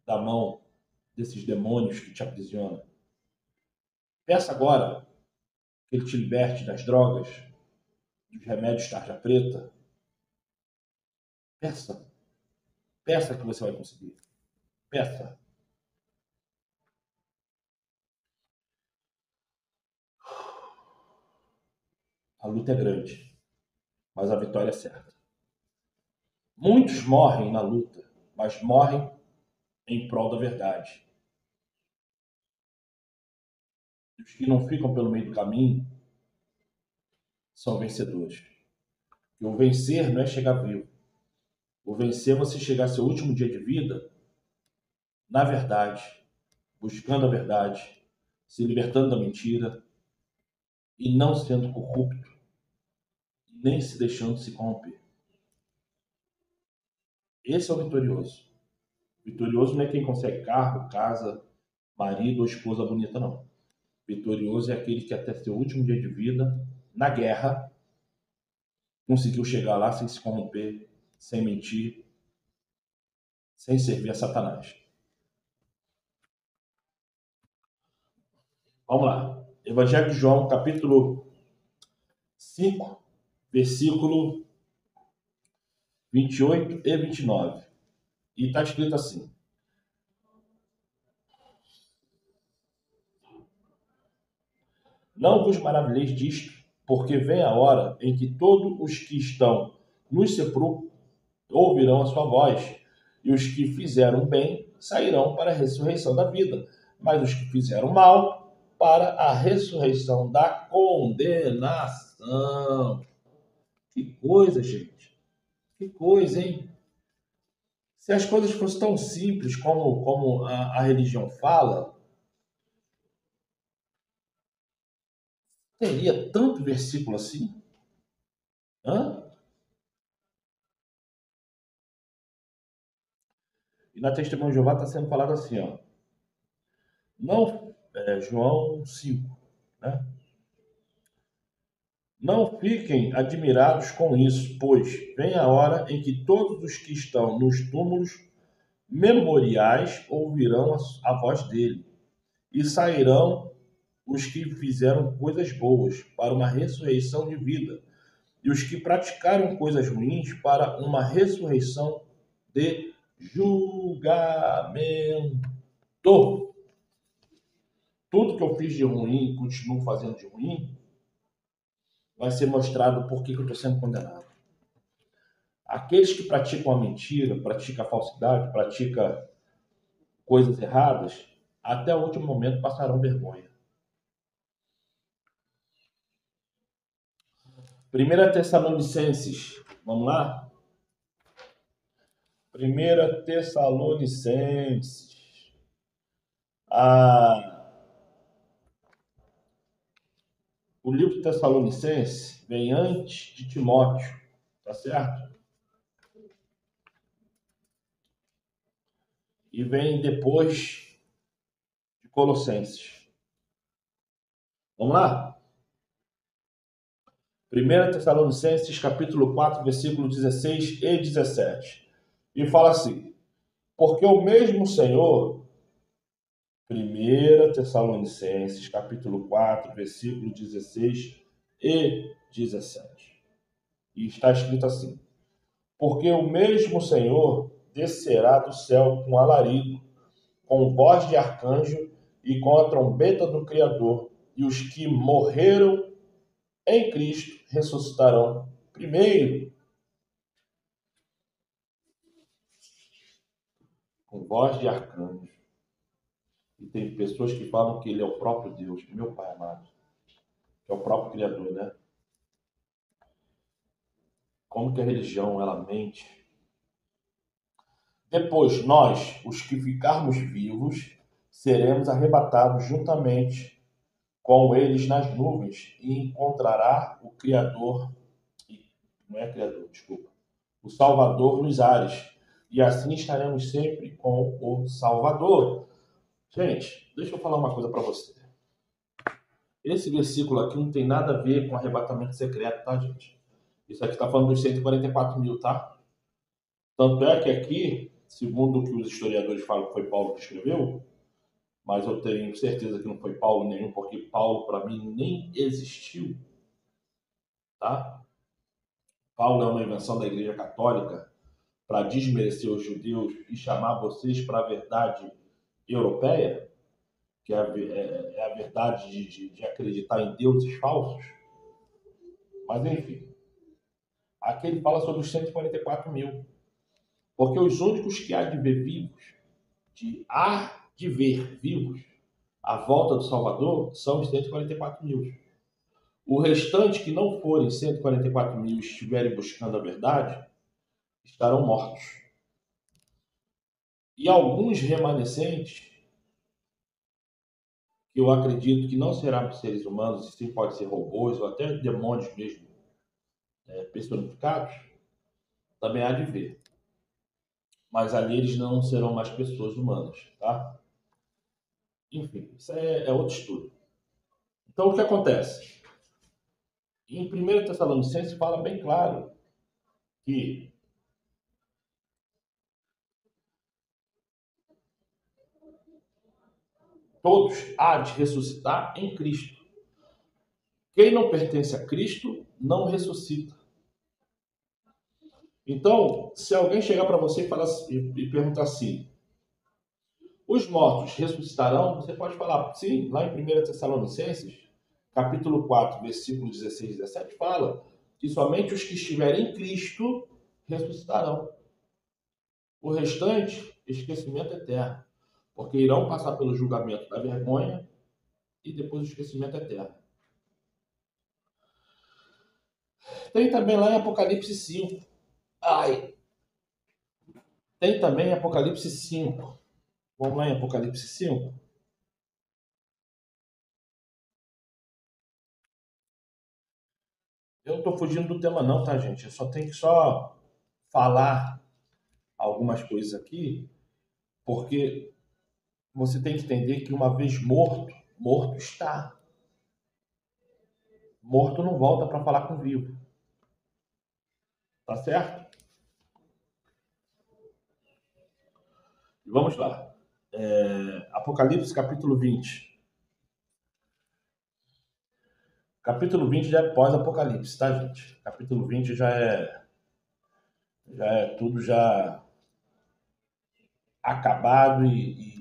da mão desses demônios que te aprisionam. Peça agora que ele te liberte das drogas, dos remédios tarja preta. Peça. Peça que você vai conseguir. Peça. A luta é grande, mas a vitória é certa. Muitos morrem na luta, mas morrem em prol da verdade. E os que não ficam pelo meio do caminho são vencedores. E o vencer não é chegar vivo. O vencer é você chegar ao seu último dia de vida na verdade, buscando a verdade, se libertando da mentira e não sendo corrupto, nem se deixando se corromper. Esse é o vitorioso. Vitorioso não é quem consegue carro, casa, marido ou esposa bonita, não. Vitorioso é aquele que até seu último dia de vida, na guerra, conseguiu chegar lá sem se corromper, sem mentir, sem servir a Satanás. Vamos lá. Evangelho de João, capítulo 5, versículo 28 e 29. E está escrito assim: não vos maravilheis disto, porque vem a hora em que todos os que estão nos sepulcros ouvirão a sua voz, e os que fizeram bem sairão para a ressurreição da vida, mas os que fizeram mal para a ressurreição da condenação. Que coisa, gente. Que coisa, hein? Se as coisas fossem tão simples como a religião fala, teria tanto versículo assim? Hã? E na Testemunha de Jeová está sendo falado assim, ó. Não, João 5, né? Não fiquem admirados com isso, pois vem a hora em que todos os que estão nos túmulos memoriais ouvirão a voz dele, e sairão os que fizeram coisas boas para uma ressurreição de vida, e os que praticaram coisas ruins para uma ressurreição de julgamento. Tudo que eu fiz de ruim e continuo fazendo de ruim vai ser mostrado por que eu estou sendo condenado. Aqueles que praticam a mentira, praticam a falsidade, praticam coisas erradas, até o último momento passarão vergonha. 1 Tessalonicenses, vamos lá? 1 Tessalonicenses. O livro de Tessalonicenses vem antes de Timóteo, tá certo? E vem depois de Colossenses. Vamos lá? 1 Tessalonicenses, capítulo 4, versículos 16 e 17. E fala assim: porque o mesmo Senhor, 1 Tessalonicenses, capítulo 4, versículos 16 e 17. E está escrito assim: porque o mesmo Senhor descerá do céu com alarido, com voz de arcanjo e com a trombeta do Criador, e os que morreram em Cristo ressuscitarão primeiro. Com voz de arcanjo. E tem pessoas que falam que ele é o próprio Deus, meu Pai amado, que é o próprio Criador, né? Como que a religião, ela mente? Depois, nós, os que ficarmos vivos, seremos arrebatados juntamente com eles nas nuvens e encontrará o Criador, não é Criador, desculpa, o Salvador nos ares. E assim estaremos sempre com o Salvador. Gente, deixa eu falar uma coisa para você. Esse versículo aqui não tem nada a ver com arrebatamento secreto, tá, gente? Isso aqui está falando dos 144 mil, tá? Tanto é que aqui, segundo o que os historiadores falam que foi Paulo que escreveu, mas eu tenho certeza que não foi Paulo nenhum, porque Paulo, para mim, nem existiu, tá? Paulo é uma invenção da Igreja Católica para desmerecer os judeus e chamar vocês para a verdade europeia, que é a verdade de acreditar em deuses falsos. Mas, enfim, aqui ele fala sobre os 144 mil. Porque os únicos que há de ver vivos, à volta do Salvador, são os 144 mil. O restante que não forem 144 mil e estiverem buscando a verdade, estarão mortos. E alguns remanescentes, que eu acredito que não serão seres humanos, e sim pode ser robôs ou até demônios mesmo, personificados, também há de ver. Mas ali eles não serão mais pessoas humanas, tá? Enfim, isso é outro estudo. Então, o que acontece? Em 1 Tessalonicenses fala bem claro que todos há de ressuscitar em Cristo. Quem não pertence a Cristo não ressuscita. Então, se alguém chegar para você e perguntar assim, os mortos ressuscitarão? Você pode falar, sim, lá em 1 Tessalonicenses, capítulo 4, versículos 16 e 17, fala que somente os que estiverem em Cristo ressuscitarão. O restante, esquecimento eterno, porque irão passar pelo julgamento da vergonha e depois o esquecimento eterno. Tem também lá em Apocalipse 5. Tem também em Apocalipse 5. Vamos lá em Apocalipse 5. Eu não estou fugindo do tema não, tá, gente? Eu só tenho que falar algumas coisas aqui, porque você tem que entender que uma vez morto, morto está. Morto não volta para falar com vivo. Tá certo? Vamos lá. Apocalipse capítulo 20. Capítulo 20 já é pós-apocalipse, tá, gente? Capítulo 20 já é tudo já acabado e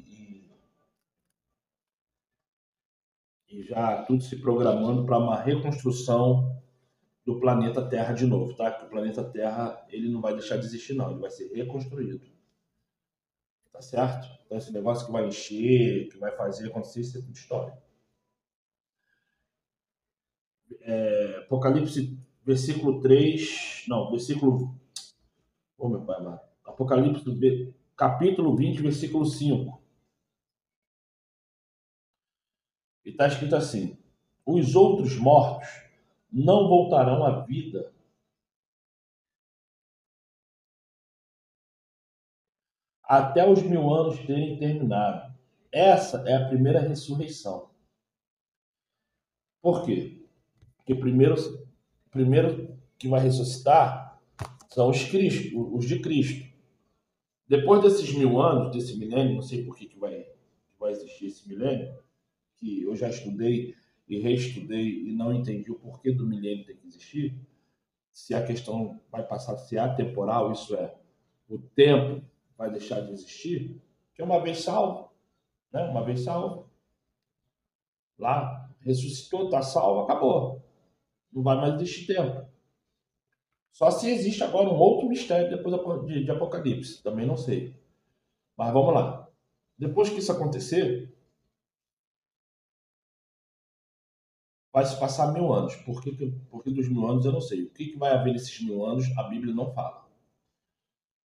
já tudo se programando para uma reconstrução do planeta Terra de novo, tá? Que o planeta Terra, ele não vai deixar de existir, não. Ele vai ser reconstruído. Tá certo? Então, esse negócio que vai encher, que vai fazer acontecer, isso é tudo história. Apocalipse versículo 3, não, versículo, oh meu pai amado, Apocalipse, capítulo 20, versículo 5. E está escrito assim: os outros mortos não voltarão à vida até os 1000 anos terem terminado. Essa é a primeira ressurreição. Por quê? Porque primeiro que vai ressuscitar são os de Cristo. Depois desses 1000 anos, desse milênio, não sei por que vai existir esse milênio, que eu já estudei e reestudei e não entendi o porquê do milênio ter que existir, se a questão vai passar a ser atemporal, isso é, o tempo vai deixar de existir, que é uma vez salvo, né? Uma vez salvo, lá, ressuscitou, está salvo, acabou. Não vai mais existir tempo. Só se existe agora um outro mistério depois de Apocalipse, também não sei. Mas vamos lá. Depois que isso acontecer, vai se passar 1000 anos. Por que dos 1000 anos eu não sei. O que vai haver nesses 1000 anos, a Bíblia não fala.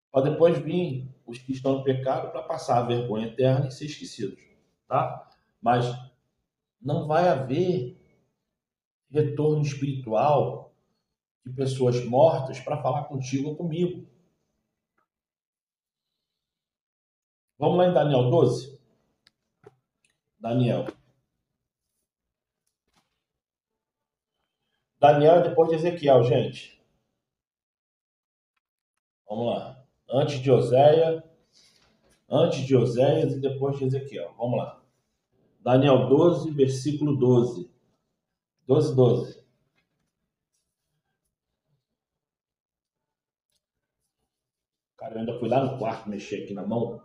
Para depois vir os que estão em pecado para passar a vergonha eterna e ser esquecidos. Tá? Mas não vai haver retorno espiritual de pessoas mortas para falar contigo ou comigo. Vamos lá em Daniel 12? Daniel. Daniel é depois de Ezequiel, gente. Vamos lá. Antes de Oséias e depois de Ezequiel. Vamos lá. Daniel 12, versículo 12. 12. Cara, eu ainda fui lá no quarto mexer aqui na mão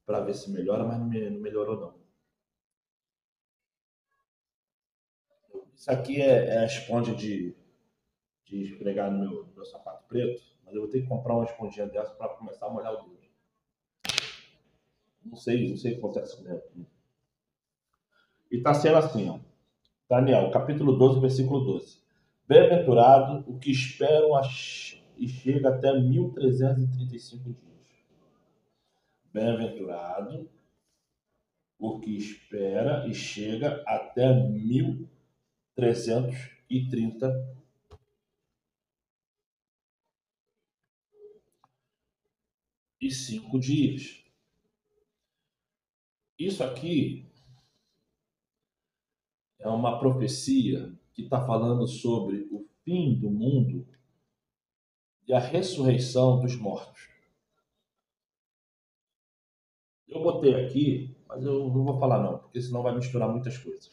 para ver se melhora, mas não melhorou não. Isso aqui é a esponja de esfregar no meu sapato preto, mas eu vou ter que comprar uma esponjinha dessa para começar a molhar o dedo. Não sei o que acontece com ela. E está sendo assim, ó. Daniel, capítulo 12, versículo 12. Bem-aventurado o que esperam e chega até 1335 dias. Bem-aventurado o que espera e chega até 1335 dias. Isso aqui é uma profecia que está falando sobre o fim do mundo e a ressurreição dos mortos. Eu botei aqui, mas eu não vou falar não, porque senão vai misturar muitas coisas.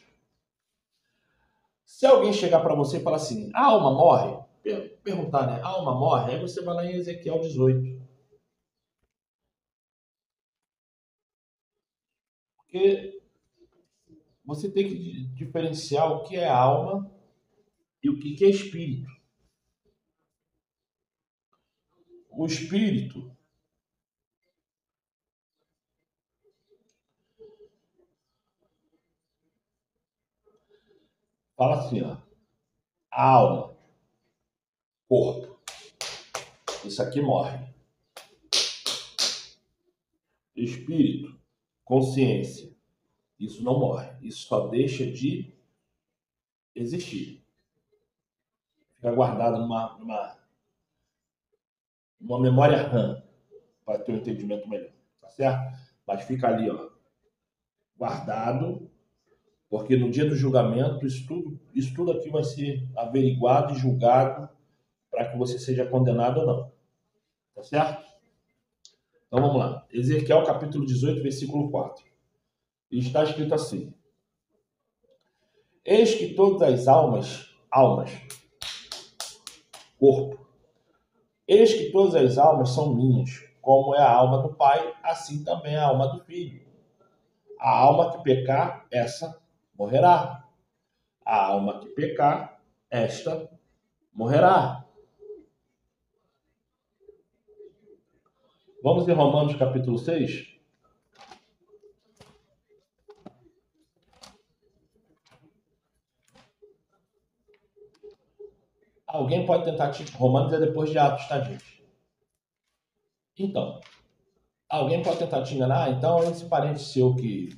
Se alguém chegar para você e falar assim, a alma morre, perguntar, né? A alma morre, aí você vai lá em Ezequiel 18. Porque você tem que diferenciar o que é alma e o que é espírito. O espírito fala assim, ó, a alma, corpo, isso aqui morre. Espírito, consciência, isso não morre. Isso só deixa de existir. Fica guardado numa memória RAM, para ter um entendimento melhor. Tá certo? Mas fica ali, ó, guardado, porque no dia do julgamento, isso tudo aqui vai ser averiguado e julgado para que você seja condenado ou não. Tá certo? Então vamos lá. Ezequiel capítulo 18, versículo 4. E está escrito assim: eis que todas as almas, corpo, eis que todas as almas são minhas, como é a alma do Pai, assim também a alma do Filho. A alma que pecar, essa morrerá. A alma que pecar, esta morrerá. Vamos em Romanos capítulo 6? Alguém pode tentar te... Romanos é depois de Atos, tá, gente? Então, alguém pode tentar te enganar. Então, esse parente seu que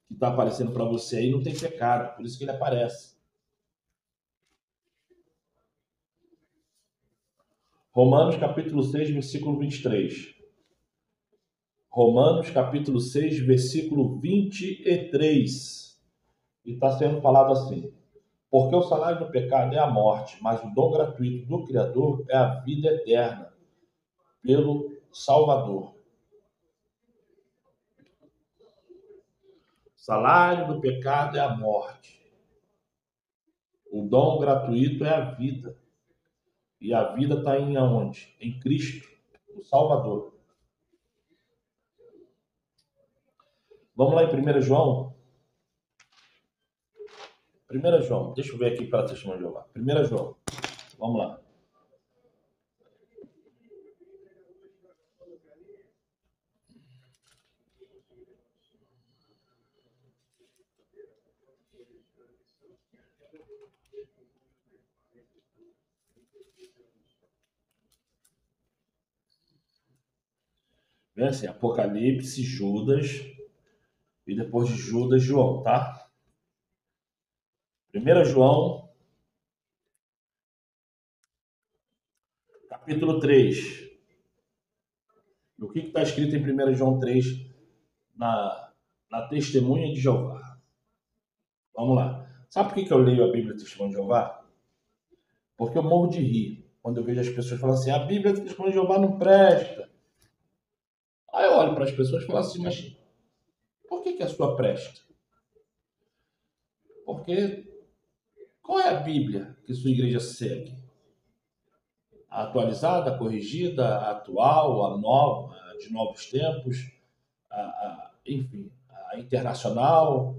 está aparecendo para você aí não tem pecado. Por isso que ele aparece. Romanos capítulo 6, versículo 23. Romanos capítulo 6, versículo 23. E está sendo falado assim: porque o salário do pecado é a morte, mas o dom gratuito do Criador é a vida eterna, pelo Salvador. O salário do pecado é a morte. O dom gratuito é a vida. E a vida está em aonde? Em Cristo, o Salvador. Vamos lá em 1 João? 1 João, deixa eu ver aqui para testemunho de Jeová. 1 João, vamos lá. Vem assim, Apocalipse, Judas, e depois de Judas, João, tá? 1 João, capítulo 3. O que está escrito em 1 João 3 na testemunha de Jeová? Vamos lá. Sabe por que eu leio a Bíblia Testemunho de Jeová? Porque eu morro de rir quando eu vejo as pessoas falando assim: a Bíblia Testemunho de Jeová não presta. Aí eu olho para as pessoas e falo assim: mas por que a sua presta? Porque qual é a Bíblia que sua igreja segue? A atualizada, a corrigida, a atual, a nova, a de novos tempos, enfim, a internacional,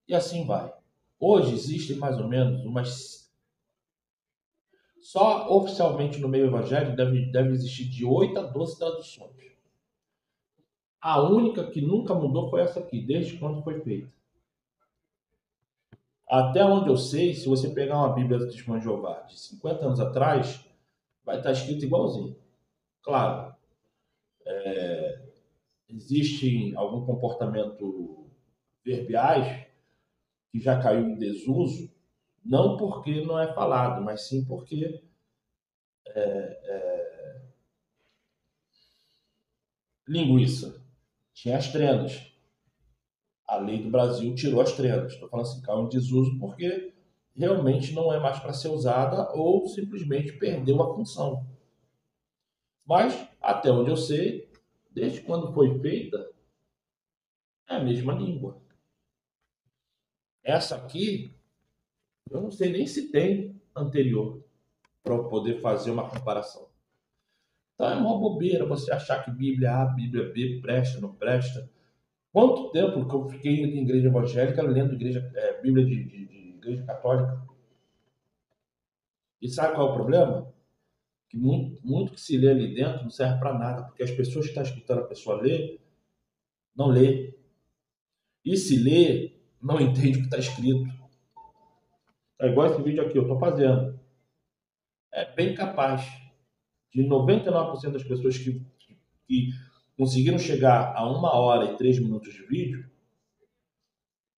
e assim vai. Hoje existem mais ou menos umas... Só oficialmente no meio evangélico deve existir de 8 a 12 traduções. A única que nunca mudou foi essa aqui, desde quando foi feita. Até onde eu sei, se você pegar uma Bíblia do Testemunho de Jeová de 50 anos atrás, vai estar escrito igualzinho. Claro, existe algum comportamento verbiais que já caiu em desuso, não porque não é falado, mas sim porque linguiça. Tinha as trenas. A lei do Brasil tirou as trenas. Estou falando assim, caiu em desuso porque realmente não é mais para ser usada ou simplesmente perdeu a função. Mas, até onde eu sei, desde quando foi feita, é a mesma língua. Essa aqui, eu não sei nem se tem anterior para eu poder fazer uma comparação. Então é uma bobeira você achar que Bíblia A, Bíblia B, presta, não presta. Quanto tempo que eu fiquei em igreja evangélica lendo Bíblia de igreja católica? E sabe qual é o problema? Que muito que se lê ali dentro não serve para nada, porque as pessoas que estão escutando a pessoa ler, não lê. E se lê, não entende o que está escrito. É igual esse vídeo aqui, eu estou fazendo. É bem capaz de 99% das pessoas que conseguiram chegar a 1 hora e 3 minutos de vídeo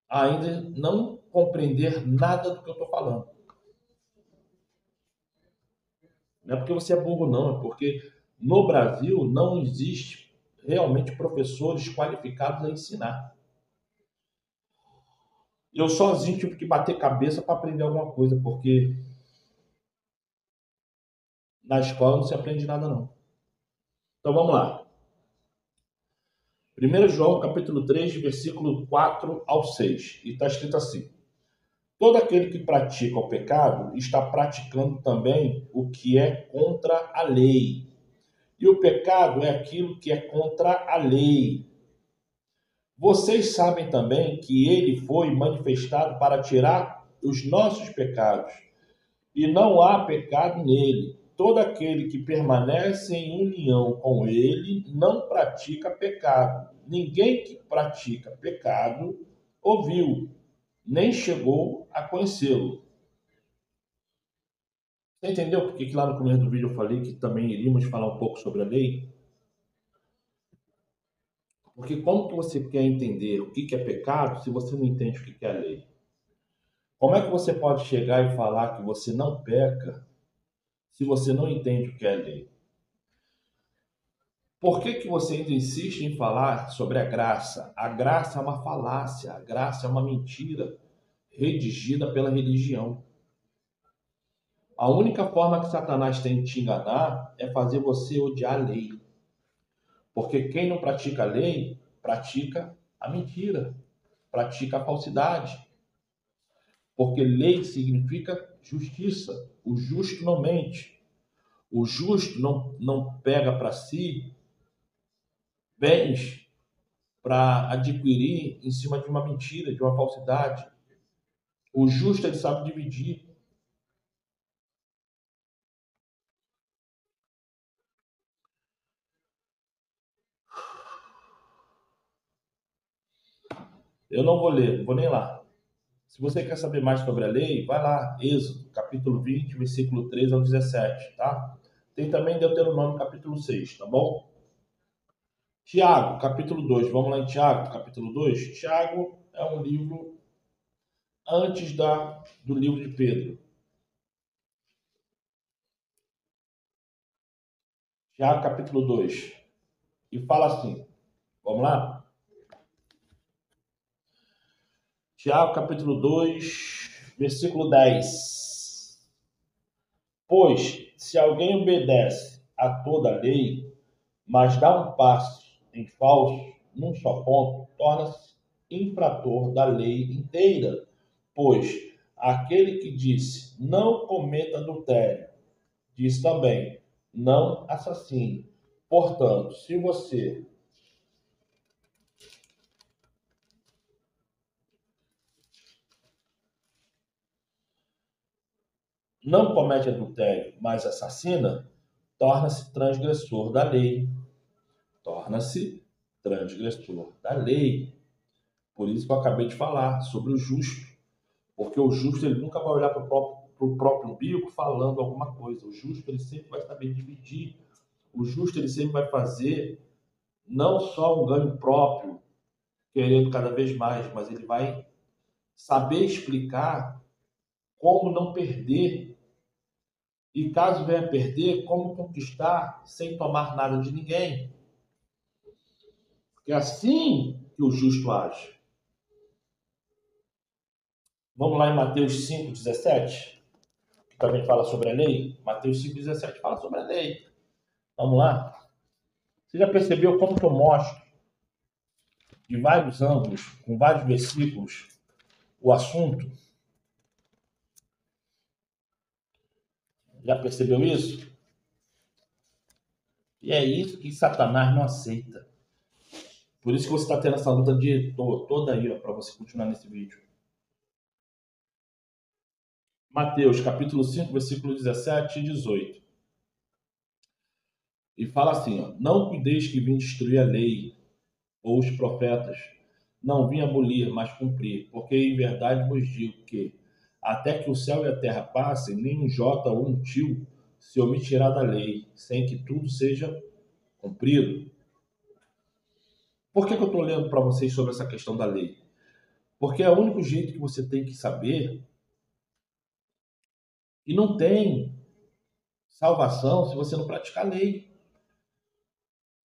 ainda não compreender nada do que eu estou falando. Não é porque você é burro, não. É porque no Brasil não existe realmente professores qualificados a ensinar. Eu sozinho tive que bater cabeça para aprender alguma coisa, porque na escola não se aprende nada, não. Então vamos lá. 1 João, capítulo 3, versículo 4 ao 6. E está escrito assim: todo aquele que pratica o pecado está praticando também o que é contra a lei. E o pecado é aquilo que é contra a lei. Vocês sabem também que ele foi manifestado para tirar os nossos pecados, e não há pecado nele. Todo aquele que permanece em união com ele não pratica pecado. Ninguém que pratica pecado ouviu, nem chegou a conhecê-lo. Você entendeu por que lá no começo do vídeo eu falei que também iríamos falar um pouco sobre a lei? Porque como que você quer entender o que é pecado se você não entende o que é a lei? Como é que você pode chegar e falar que você não peca se você não entende o que é a lei? Por que que você ainda insiste em falar sobre a graça? A graça é uma falácia, a graça é uma mentira redigida pela religião. A única forma que Satanás tem de te enganar é fazer você odiar a lei. Porque quem não pratica a lei, pratica a mentira, pratica a falsidade. Porque lei significa justiça. O justo não mente. O justo não pega para si bens para adquirir em cima de uma mentira, de uma falsidade. O justo ele sabe dividir. Eu não vou ler, não vou nem lá. Se você quer saber mais sobre a lei, vai lá, Êxodo, capítulo 20, versículo 13 ao 17, tá? Tem também Deuteronômio, capítulo 6, tá bom? Tiago, capítulo 2. Vamos lá em Tiago, capítulo 2. Tiago é um livro antes do livro de Pedro. Tiago, capítulo 2. E fala assim, vamos lá? Tiago, capítulo 2, versículo 10. Pois, se alguém obedece a toda a lei, mas dá um passo em falso, num só ponto, torna-se infrator da lei inteira. Pois aquele que disse, não cometa adultério, diz também, não assassine. Portanto, se você não comete adultério, mas assassina, torna-se transgressor da lei. Torna-se transgressor da lei. Por isso que eu acabei de falar sobre o justo. Porque o justo ele nunca vai olhar para o próprio umbigo falando alguma coisa. O justo ele sempre vai saber dividir. O justo ele sempre vai fazer não só um ganho próprio, querendo cada vez mais, mas ele vai saber explicar como não perder. E caso venha perder, como conquistar sem tomar nada de ninguém. É assim que o justo age. Vamos lá em Mateus 5,17, que também fala sobre a lei. Mateus 5,17 fala sobre a lei. Vamos lá? Você já percebeu como que eu mostro, de vários ângulos, com vários versículos, o assunto? Já percebeu isso? E é isso que Satanás não aceita. Por isso que você está tendo essa luta de toda aí, para você continuar nesse vídeo. Mateus, capítulo 5, versículo 17 e 18. E fala assim, ó, não cuideis que vim destruir a lei ou os profetas. Não vim abolir, mas cumprir. Porque em verdade vos digo que até que o céu e a terra passem, nem um jota ou um tio se omitirá da lei, sem que tudo seja cumprido. Por que eu estou lendo para vocês sobre essa questão da lei? Porque é o único jeito que você tem que saber. E não tem salvação se você não praticar a lei.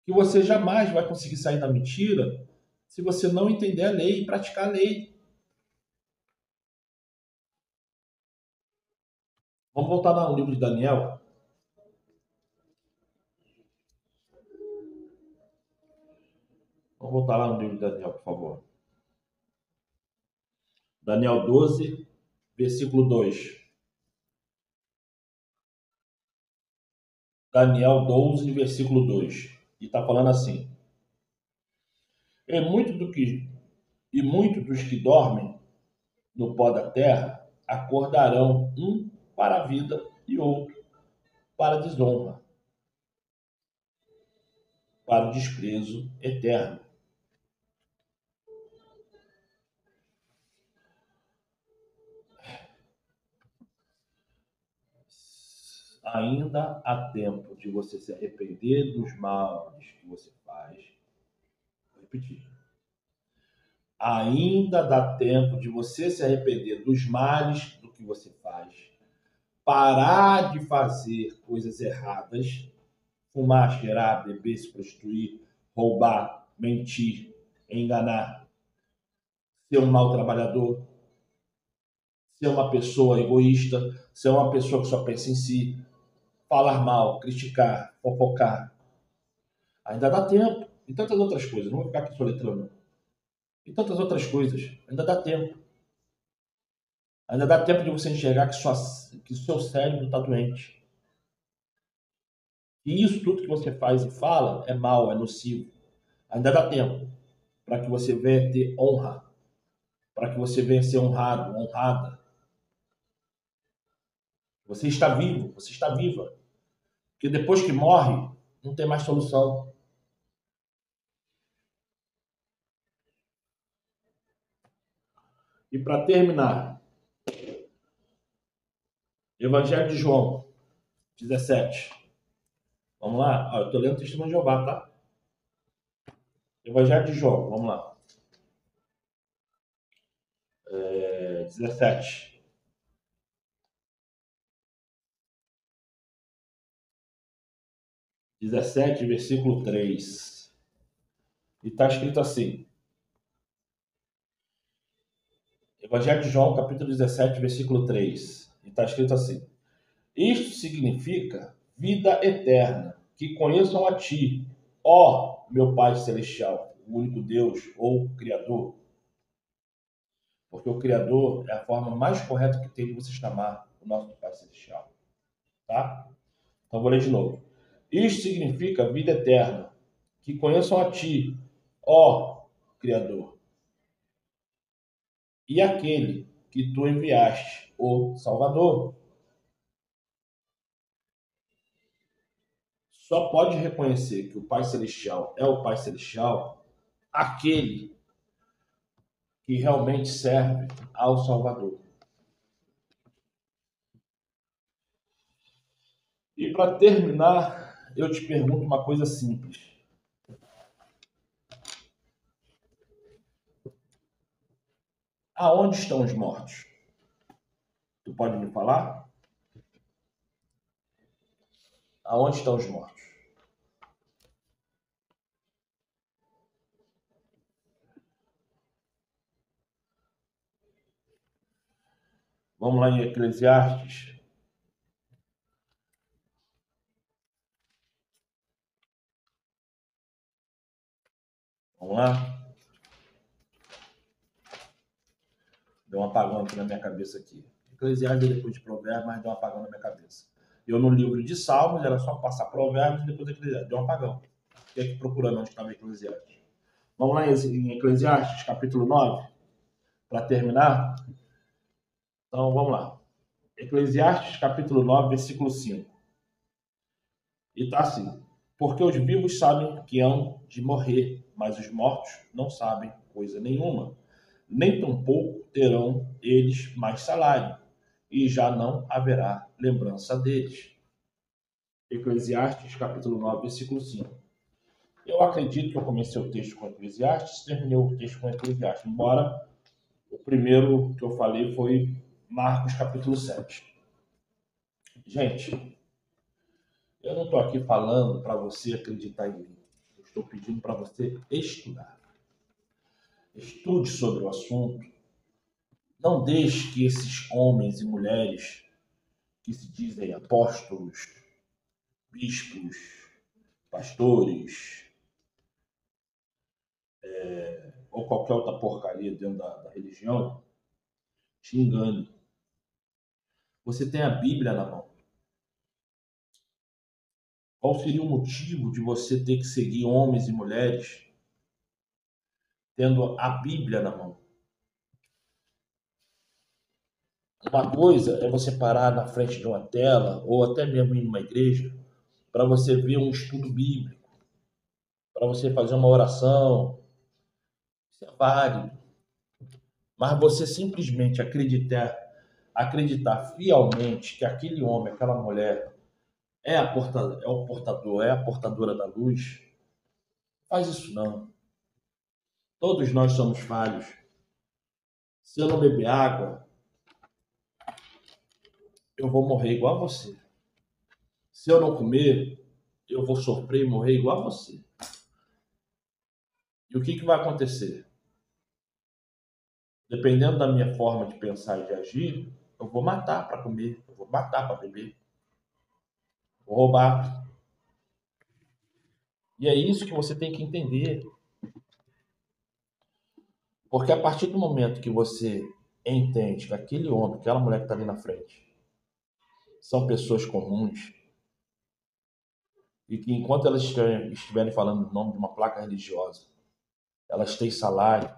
Que você jamais vai conseguir sair da mentira se você não entender a lei e praticar a lei. Vamos voltar no livro de Daniel. Vamos voltar lá no livro de Daniel, por favor. Daniel 12, versículo 2. Daniel 12, versículo 2. E está falando assim. E muito dos que dormem no pó da terra acordarão, um para a vida e outro para a desonra, para o desprezo eterno. ainda há tempo de você se arrepender dos males que você faz. Vou repetir. Ainda dá tempo de você se arrepender dos males do que você faz, parar de fazer coisas erradas, fumar, cheirar, beber, se prostituir, roubar, mentir, enganar, ser um mau trabalhador, ser uma pessoa egoísta, ser uma pessoa que só pensa em si, falar mal, criticar, fofocar. Ainda dá tempo. E tantas outras coisas. Não vou ficar aqui soletrando. E tantas outras coisas. Ainda dá tempo. Ainda dá tempo de você enxergar que seu cérebro está doente. E isso tudo que você faz e fala é mal, é nocivo. Ainda dá tempo para que você venha ter honra. Para que você venha ser honrado, honrada. Você está vivo, você está viva. Porque depois que morre, não tem mais solução. E para terminar, Evangelho de João 17. Vamos lá? Eu estou lendo o Testemunho de Jeová, tá? Evangelho de João, vamos lá. 17. Versículo 3. E está escrito assim. Evangelho de João, capítulo 17, versículo 3. E está escrito assim. Isto significa vida eterna, que conheçam a ti, ó meu Pai Celestial, o único Deus ou Criador. Porque o Criador é a forma mais correta que tem de você chamar o nosso Pai Celestial. Tá? Então vou ler de novo. Isto significa vida eterna, que conheçam a ti, ó Criador, e aquele que tu enviaste, o Salvador. Só pode reconhecer que o Pai Celestial é o Pai Celestial aquele que realmente serve ao Salvador. E para terminar, eu te pergunto uma coisa simples. Aonde estão os mortos? Tu pode me falar? Aonde estão os mortos? Vamos lá em Eclesiastes. Vamos lá? Deu um apagão aqui na minha cabeça aqui. Eclesiastes depois de Provérbios, mas deu um apagão na minha cabeça. Eu no livro de Salmos era só passar Provérbios e depois Eclesiastes. Deu um apagão. Fiquei aqui procurando onde estava Eclesiastes. Vamos lá em Eclesiastes, capítulo 9, para terminar. Então, vamos lá. Eclesiastes, capítulo 9, versículo 5. E está assim. Porque os vivos sabem que hão de morrer, mas os mortos não sabem coisa nenhuma. Nem tampouco terão eles mais salário, e já não haverá lembrança deles. Eclesiastes, capítulo 9, versículo 5. Eu acredito que eu comecei o texto com Eclesiastes, terminei o texto com Eclesiastes, embora o primeiro que eu falei foi Marcos, capítulo 7. Gente, eu não estou aqui falando para você acreditar em mim. Eu estou pedindo para você estudar. Estude sobre o assunto. Não deixe que esses homens e mulheres que se dizem apóstolos, bispos, pastores, ou qualquer outra porcaria dentro da religião, te engane. Você tem a Bíblia na mão. Qual seria o motivo de você ter que seguir homens e mulheres tendo a Bíblia na mão? Uma coisa é você parar na frente de uma tela ou até mesmo ir numa igreja para você ver um estudo bíblico, para você fazer uma oração. Isso é válido. Mas você simplesmente acreditar fielmente que aquele homem, aquela mulher é o portador, é a portadora da luz. Faz isso não. Todos nós somos falhos. Se eu não beber água, eu vou morrer igual a você. Se eu não comer, eu vou sofrer e morrer igual a você. E o que vai acontecer? Dependendo da minha forma de pensar e de agir, eu vou matar para comer, eu vou matar para beber, vou roubar. E é isso que você tem que entender. Porque a partir do momento que você entende que aquele homem, aquela mulher que está ali na frente, são pessoas comuns, e que enquanto elas estiverem falando o nome de uma placa religiosa, elas têm salário,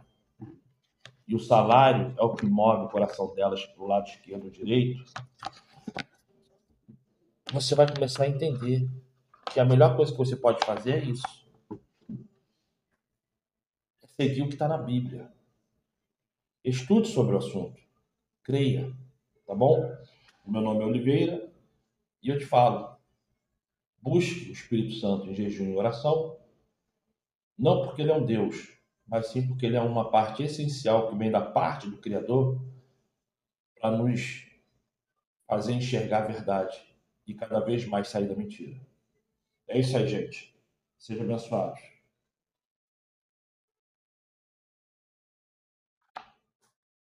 e o salário é o que move o coração delas para o lado esquerdo ou direito, você vai começar a entender que a melhor coisa que você pode fazer é isso. É seguir o que está na Bíblia. Estude sobre o assunto. Creia. Tá bom? O meu nome é Oliveira e eu te falo, busque o Espírito Santo em jejum e oração, não porque ele é um Deus, mas sim porque ele é uma parte essencial que vem da parte do Criador para nos fazer enxergar a verdade e cada vez mais sair da mentira. É isso aí, gente. Sejam abençoados.